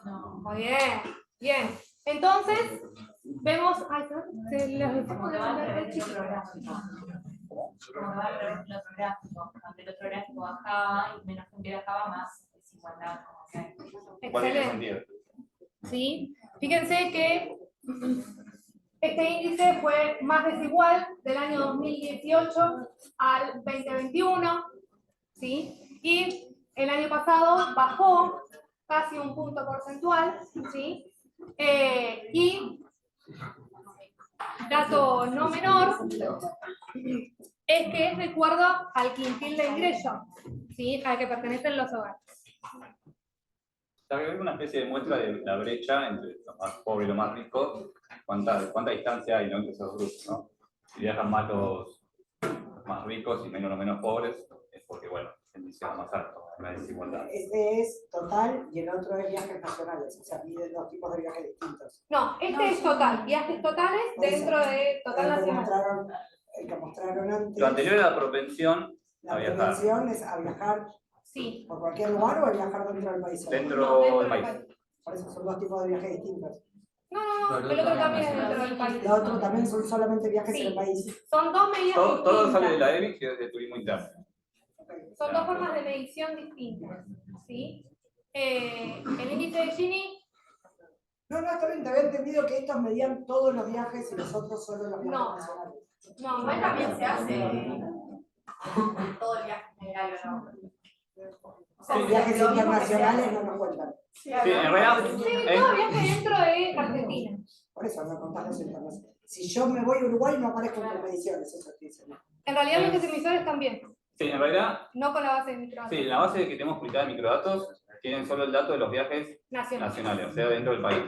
No. Muy bien, bien. Entonces, vemos... Ay, se los Como que de va al ver revés del chiquito. otro gráfico. Como que va al revés del otro gráfico. Cuando el otro gráfico bajaba y menos gente viajaba, más desigualdad. Como que hay. ¿Cuál tiene Excelente. sentido? ¿Sí? Fíjense que este índice fue más desigual del año 2018 al 2021, ¿sí? Y el año pasado bajó casi un punto porcentual, ¿sí? Y dato no menor es que es de acuerdo al quintil de ingreso, ¿sí? Al que pertenecen los hogares. Hay una especie de muestra de la brecha entre lo más pobre y lo más rico, cuánta distancia hay, ¿no? Entre esos grupos, ¿no? Si viajan más los más ricos y menos los menos pobres, es porque, bueno, el índice va más alto, hay una desigualdad. Este es total y el otro es viajes nacionales, o sea, miden dos tipos de viajes distintos. No, este es total, viajes totales dentro de total nacional. El que mostraron antes, Lo anterior era la propensión la a viajar prevención es a viajar Sí. por cualquier lugar o a viajar dentro del país. dentro No, dentro del del país. país. Por eso son dos tipos de viajes distintos. No, el otro también es dentro del país. Los otros también son solamente viajes en el Sí. país. Son dos medidas Todo sale de distintas. la EBIC y es de turismo interno. Son dos formas de medición distintas. ¿Sí? El índice de Gini, No, está bien, te había entendido que estos medían todos los viajes y los otros solo los viajes No. nacionales. no, Igual también se hace todo el viaje general, ¿o no? O sea, Los viajes lo mismo que se internacionales hace. no nos cuentan. Sí, en realidad, todo viaje dentro de Argentina. Por eso no contás los internacionales. Si yo me voy a Uruguay no aparezco en mediciones, eso estoy diciendo. En realidad los emisores también, sí, en realidad, no con la base de microdatos. sí, la base de que tenemos publicada de microdatos tienen solo el dato de los viajes Nacional. nacionales, o sea, dentro del país.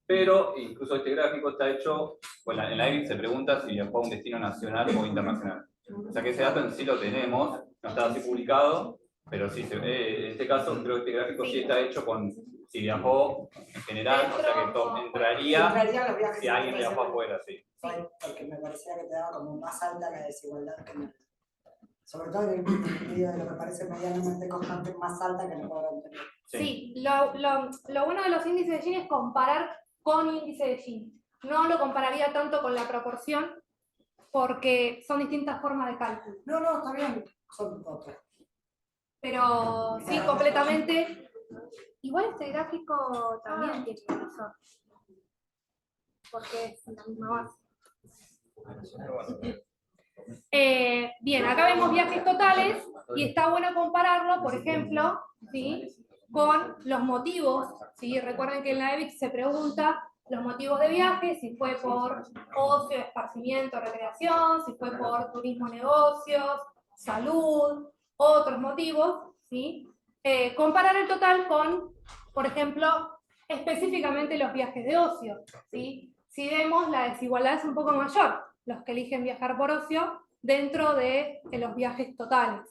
Pero incluso este gráfico está hecho, bueno, en la EBIC se pregunta si viajó a un destino nacional o internacional. O sea que ese dato en sí lo tenemos, no está así publicado, pero sí se ve, en este caso creo que este gráfico sí está hecho con si viajó en general, o sea que entraría Entrarían los viajes si alguien viajó internacionales. afuera, sí. Ay, porque me parecía que te daba como más alta la desigualdad que me... Sobre todo en el medio de lo que parece medianamente constante, más alta que lo podrán tener. Sí, lo bueno de los índices de Gini es comparar con índice de Gini. No lo compararía tanto con la proporción porque son distintas formas de cálculo. No, está bien, son otros. Pero sí, completamente. Igual este gráfico también tiene razón. Porque es la misma base. Bien, acá vemos viajes totales y está bueno compararlo, por ejemplo, ¿sí? Con los motivos. ¿Sí? Recuerden que en la EBIC se pregunta los motivos de viaje, si fue por ocio, esparcimiento, recreación, si fue por turismo, negocios, salud, otros motivos, ¿sí? Comparar el total con, por ejemplo, específicamente los viajes de ocio, ¿sí? Si vemos, la desigualdad es un poco mayor, los que eligen viajar por ocio, dentro de los viajes totales,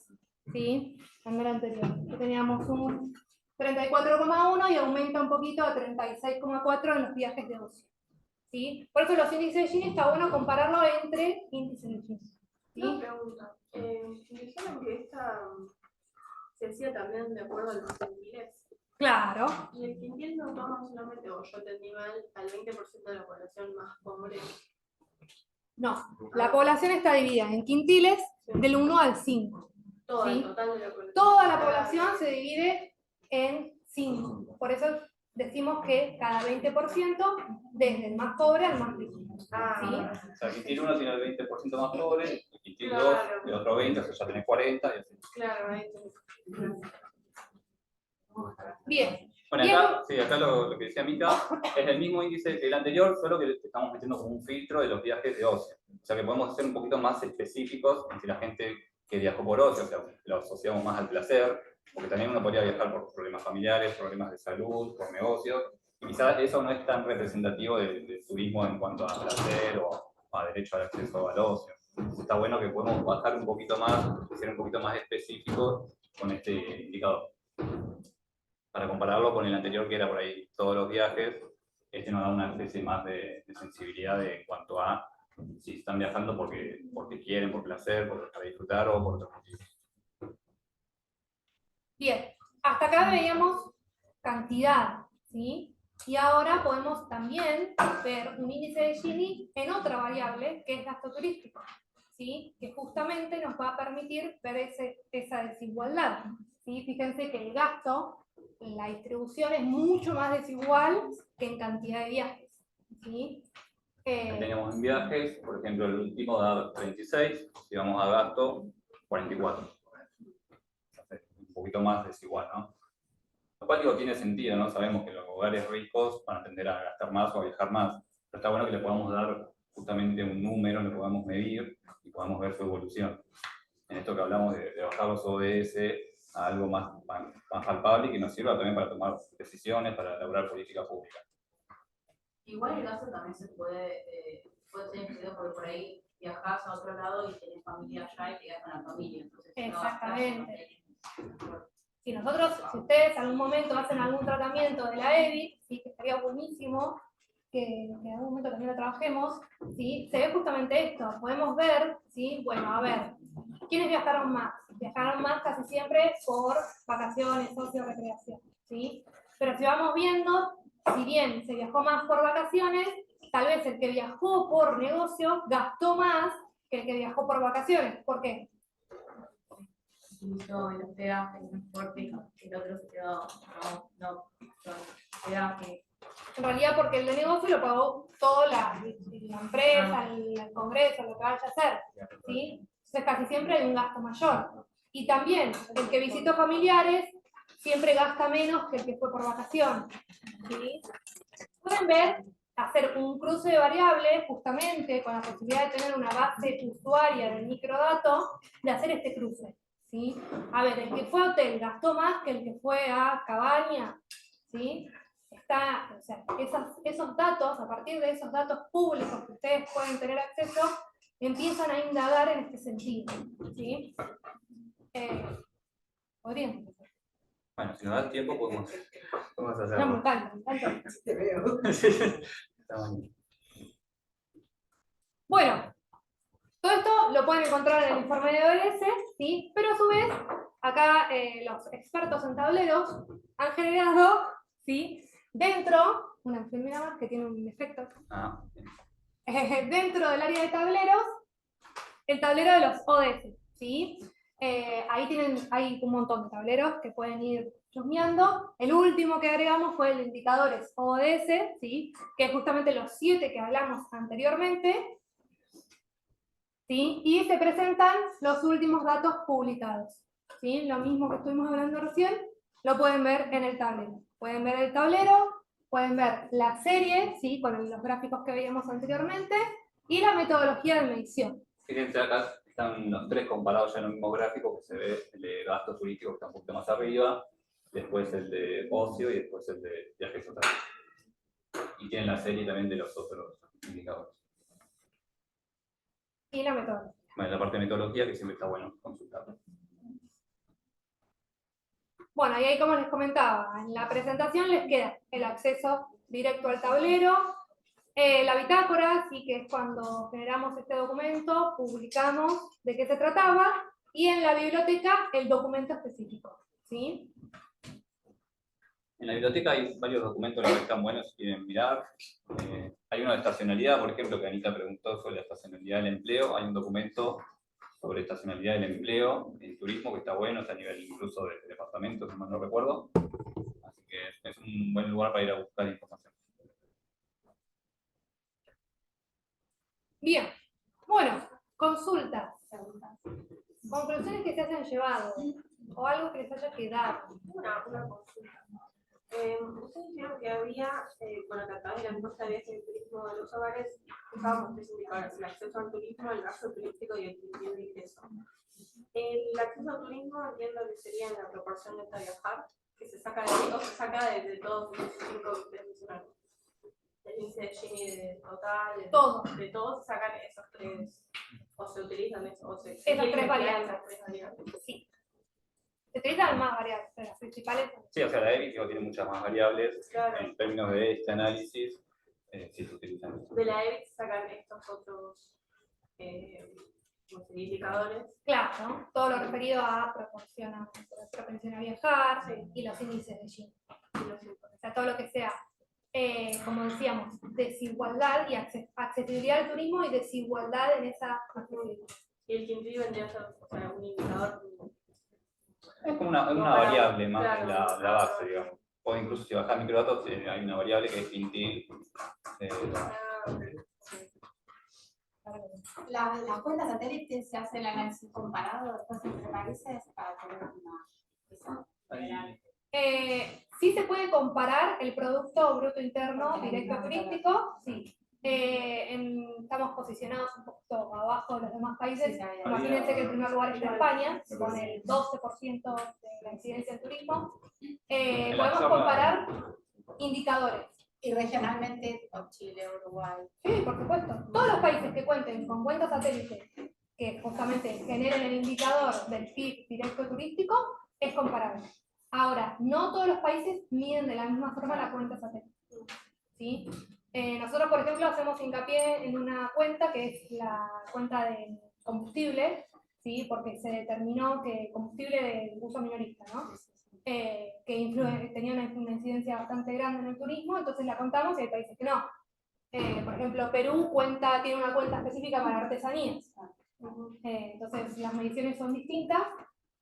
¿sí? En el anterior, que teníamos un 34,1 y aumenta un poquito a 36,4 en los viajes de ocio, ¿sí? Por eso los índices de Gini está bueno compararlo entre índices de Gini, ¿sí? Una pregunta. Me dijeron que esta se hacía también de acuerdo a los quintiles. Claro. Y el quintil no toma solamente, o yo entendí mal, al 20% de la población más pobre. No, la población está dividida en quintiles del 1 al 5. Todo ¿sí? el total de la población. Toda la población se divide en 5. Por eso decimos que cada 20% desde el más pobre al más rico. Ah, O sea, quintil 1 tiene el 20% más pobre, el quintil 2 Claro. el otro 20, o sea, ya tenés 40 y así. claro, ahí tenés. Bien. Bueno, Bien. acá, sí, acá lo que decía Mica es el mismo índice que el anterior, solo que le estamos metiendo como un filtro de los viajes de ocio. O sea que podemos ser un poquito más específicos en si la gente que viajó por ocio, o sea, lo asociamos más al placer, porque también uno podría viajar por problemas familiares, problemas de salud, por negocios, y quizás eso no es tan representativo del turismo en cuanto a placer o a derecho al acceso al ocio. Está bueno que podemos bajar un poquito más, ser un poquito más específicos con este indicador. Para compararlo con el anterior, que era por ahí todos los viajes, este nos da una especie más de sensibilidad en cuanto a si están viajando porque quieren, por placer, para disfrutar o por otros motivos. Bien, hasta acá veíamos cantidad, ¿sí? Y ahora podemos también ver un índice de Gini en otra variable, que es gasto turístico, ¿sí? Que justamente nos va a permitir ver esa desigualdad, ¿sí? Fíjense que el gasto, la distribución es mucho más desigual que en cantidad de viajes, ¿sí? Ahí teníamos en viajes, por ejemplo, el último da 36, si vamos a gasto, 44. Un poquito más desigual, ¿no? Lo cual digo, tiene sentido, ¿no? Sabemos que los lugares ricos van a tender a gastar más o a viajar más, pero está bueno que le podamos dar justamente un número, lo podamos medir y podamos ver su evolución. En esto que hablamos de bajar los ODS a algo más palpable y que nos sirva también para tomar decisiones, para elaborar política pública. Igual el gasto también se puede ser influido porque por ahí viajás a otro lado y tenés familia allá y te quedas con la familia. Entonces, Exactamente. Si ustedes en algún momento hacen algún tratamiento de la EBI, ¿sí? Que estaría buenísimo que en algún momento también lo trabajemos, ¿sí? Se ve justamente esto. Podemos ver, ¿sí? Bueno, a ver, ¿quiénes viajaron más? Viajaron más casi siempre por vacaciones, ocio, recreación, ¿sí? Pero si vamos viendo, si bien se viajó más por vacaciones, tal vez el que viajó por negocio gastó más que el que viajó por vacaciones. ¿Por qué? Utilizó el hospedaje, el transporte, el otro se quedó, no, hospedaje. En realidad porque el de negocio lo pagó toda la empresa, el congreso, lo que vaya a hacer, ¿sí? Entonces casi siempre hay un gasto mayor. Y también el que visitó familiares siempre gasta menos que el que fue por vacación, ¿sí? Pueden ver, hacer un cruce de variables justamente con la posibilidad de tener una base usuaria del microdato, de hacer este cruce, ¿sí? A ver, el que fue a hotel gastó más que el que fue a cabaña, ¿sí? O sea, esos datos, a partir de esos datos públicos que ustedes pueden tener acceso, empiezan a indagar en este sentido, ¿sí? ¿Podrían? Bueno, si nos da tiempo podemos No, hacerlo. me encanta. Te veo. Está bueno. Bueno, todo esto lo pueden encontrar en el informe de ODS, ¿sí? Pero a su vez, acá los expertos en tableros han generado, ¿sí? Dentro, una enfermedad más que tiene un efecto, dentro del área de tableros, el tablero de los ODS, ¿sí? Ahí hay un montón de tableros que pueden ir chusmeando. El último que agregamos fue el de indicadores ODS, ¿sí? Que es justamente los 7 que hablamos anteriormente, ¿sí? Y se presentan los últimos datos publicados, ¿sí? Lo mismo que estuvimos hablando recién, lo pueden ver en el tablero. Pueden ver el tablero, pueden ver la serie, ¿sí? Con los gráficos que veíamos anteriormente, y la metodología de medición. Fíjense, acá están los tres comparados ya en el mismo gráfico, que se ve el de gasto turístico que está un poquito más arriba, después el de ocio y después el de viajes totales. Y tienen la serie también de los otros indicadores. Y la metodología. Bueno, la parte de metodología que siempre está bueno consultarla. Bueno, y ahí como les comentaba, en la presentación les queda el acceso directo al tablero, la bitácora, sí, que es cuando generamos este documento, publicamos de qué se trataba, y en la biblioteca el documento específico, ¿sí? En la biblioteca hay varios documentos que están buenos si quieren mirar. Hay uno de estacionalidad, por ejemplo, que Anita preguntó sobre la estacionalidad del empleo. Hay un documento sobre estacionalidad del empleo en turismo que está bueno, está a nivel incluso de departamento, si mal no recuerdo. Así que es un buen lugar para ir a buscar información. Bien, bueno, consultas. Conclusiones que se hayan llevado o algo que les haya quedado. Una consulta. Ustedes dijeron que había, bueno, que a través de la encuesta de viajes y turismo de los hogares, usábamos tres indicadores: el acceso al turismo, el gasto turístico y el nivel de ingreso. El acceso al turismo entiendo que sería en la proporción de viajar, que se saca de ahí o se saca de todos los 5 que ustedes mencionaron. El índice de Gini de total, de todos se sacan esos tres, o se utilizan eso, o se Esas tres quieren variables. esas tres variables. Sí. Se utilizan más variables, pero las principales. Sí, o sea, la EBIT tiene muchas más variables. Claro. En términos de este análisis, sí se utilizan eso. De la EBIT sacan estos otros indicadores. Claro, ¿no? Todo lo referido a propensión a viajar y los índices de Gini. O sea, todo lo que sea, como decíamos, desigualdad y accesibilidad al turismo y desigualdad en esa accesibilidad. Y el quintil vendría a ser, o sea, un indicador. Es como una variable más Claro, de la base, digamos. O incluso si bajas microdatos, hay una variable que es quintil. Las cuentas satélites se hace el análisis comparado después entre países para tener una visión. Sí se puede comparar el Producto Bruto Interno Directo Turístico, sí. Estamos posicionados un poquito abajo de los demás países. Imagínense que el primer lugar está España, con el 12% de la incidencia en turismo. Podemos comparar indicadores. Y regionalmente con Chile, Uruguay. Sí, por supuesto. Todos los países que cuenten con cuentas satélites que justamente generen el indicador del PIB directo turístico es comparable. Ahora, no todos los países miden de la misma forma la cuenta satélite. ¿Sí? Nosotros, por ejemplo, hacemos hincapié en una cuenta que es la cuenta de combustible, ¿sí? Porque se determinó que combustible de uso minorista, ¿no? Que tenía una incidencia bastante grande en el turismo, entonces la contamos y hay países que no. Por ejemplo, Perú tiene una cuenta específica para artesanías. Entonces las mediciones son distintas,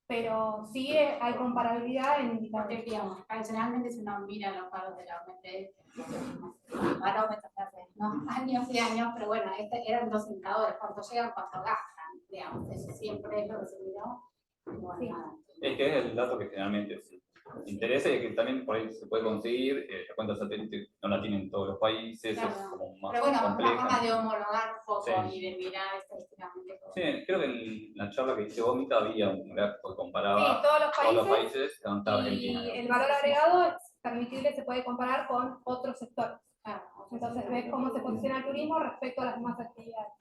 pero sí hay comparabilidad en indicadores. Porque, digamos, tradicionalmente si uno mira los pagos de la OMT, barómetros hace años y años, pero bueno, eran dos indicadores: cuánto llegan, cuánto gastan, digamos, eso siempre es lo que se miró. Bueno, Sí. nada. Es que es el dato que generalmente sí interesa y que también por ahí se puede conseguir. La cuenta satélite no la tienen todos los países, Claro. es como más Pero bueno, una compleja. forma de homologar un poco Sí. y de mirar estadísticamente cosas. Sí, creo que en la charla que hice Vómita había un gráfico que comparaba Sí, todos los países, países donde estaba Argentina. y el valor agregado es permitible, se puede comparar con otros sectores. Claro, Entonces ves cómo se posiciona el turismo respecto a las demás actividades.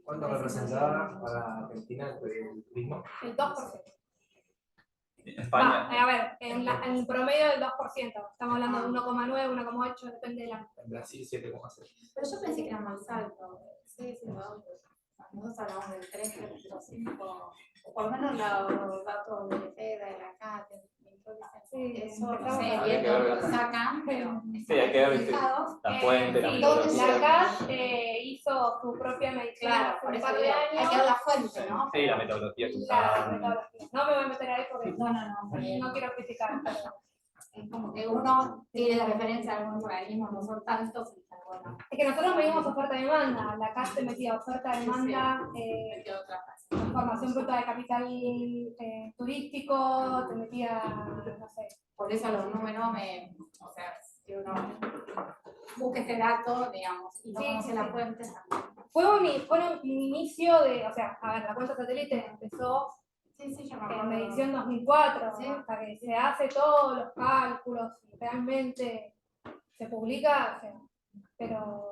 ¿Cuánto representaba para Argentina el turismo? El 2%. En España, A ver, en el promedio del 2%. Estamos hablando de 1,9, 1,8, depende de la... En Brasil 7,6. pero yo pensé que era más alto. Sí, no. Nosotros hablamos del 3,5, o por lo menos los datos de FEDA, de la CAT, Sí, eso no empezamos sé a bien ver. dónde lo sacan, pero sí, hay que ver fijados. la fuente, la sí, metodología. la CAT hizo su propia medición Claro, hace por un eso par de digo, hay años. que ver la fuente, ¿no? Sí, la metodología que La usaban. metodología. No me voy a meter ahí porque No, no quiero criticar. Pero es como que uno tiene de referencia a algunos organismos, no son tantos, y está bueno. es que nosotros medimos oferta-demanda. La CAT se metía oferta-demanda, Metió otra fase. información bruta de capital turístico, te metía, no sé. Por eso los números o sea, si uno busca ese dato, digamos, y no Sí, conoce sí, la sí. fuente, también. Fue un inicio de, o sea, a ver, la cuenta satélite empezó Sí, yo me en acuerdo. medición 2004, Sí. hasta que se hace todos los cálculos y realmente se publica, o sea, pero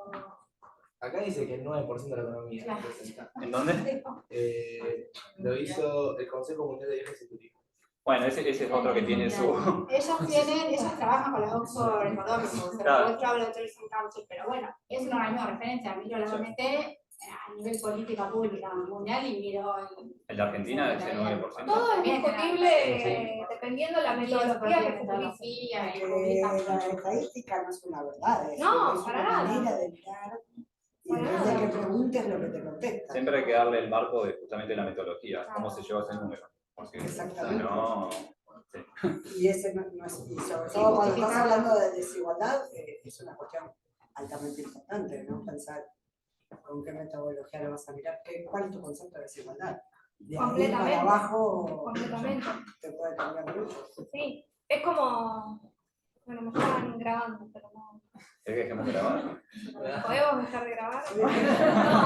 Acá dice que el 9% de la economía Claro. representa. ¿En dónde? Lo hizo el Consejo Mundial de Viajes y Turismo. Bueno, ese es otro que tiene su... Ellos trabajan con los Oxford Económicos, el Claro. World Travel Tourism Council, pero bueno, es un organismo de referencia. Miro la OMT a nivel política pública mundial y miro El de Argentina es el 9%. todo es Bien, discutible dependiendo de la metodología que se utilice. metodología y Porque publican. la estadística no es una verdad, es No, es para una nada. manera de mirar y Para desde nada. que preguntes lo que te contestan. Siempre hay que darle el marco de justamente la metodología, cómo se lleva ese número. Porque si Exactamente. no... Y ese no es, y sobre todo cuando estás hablando de desigualdad, es una cuestión altamente importante, ¿no? Pensar ¿Con qué metodología lo vas a mirar? ¿Cuál es tu concepto de desigualdad? De ahí Completamente. para abajo Completamente. te puede cambiar mucho. Sí, es como, bueno, me estaban grabando, pero no. ¿Querés que dejemos de grabar? ¿Podemos dejar de grabar? No,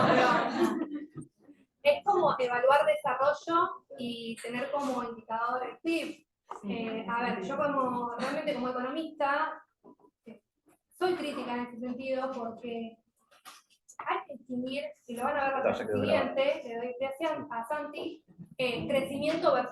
pero es como evaluar desarrollo y tener como indicadores. Sí, a ver, yo realmente como economista, soy crítica en ese sentido porque hay que distinguir, y lo van a ver la clase siguiente, le doy gracias a Santi, crecimiento versus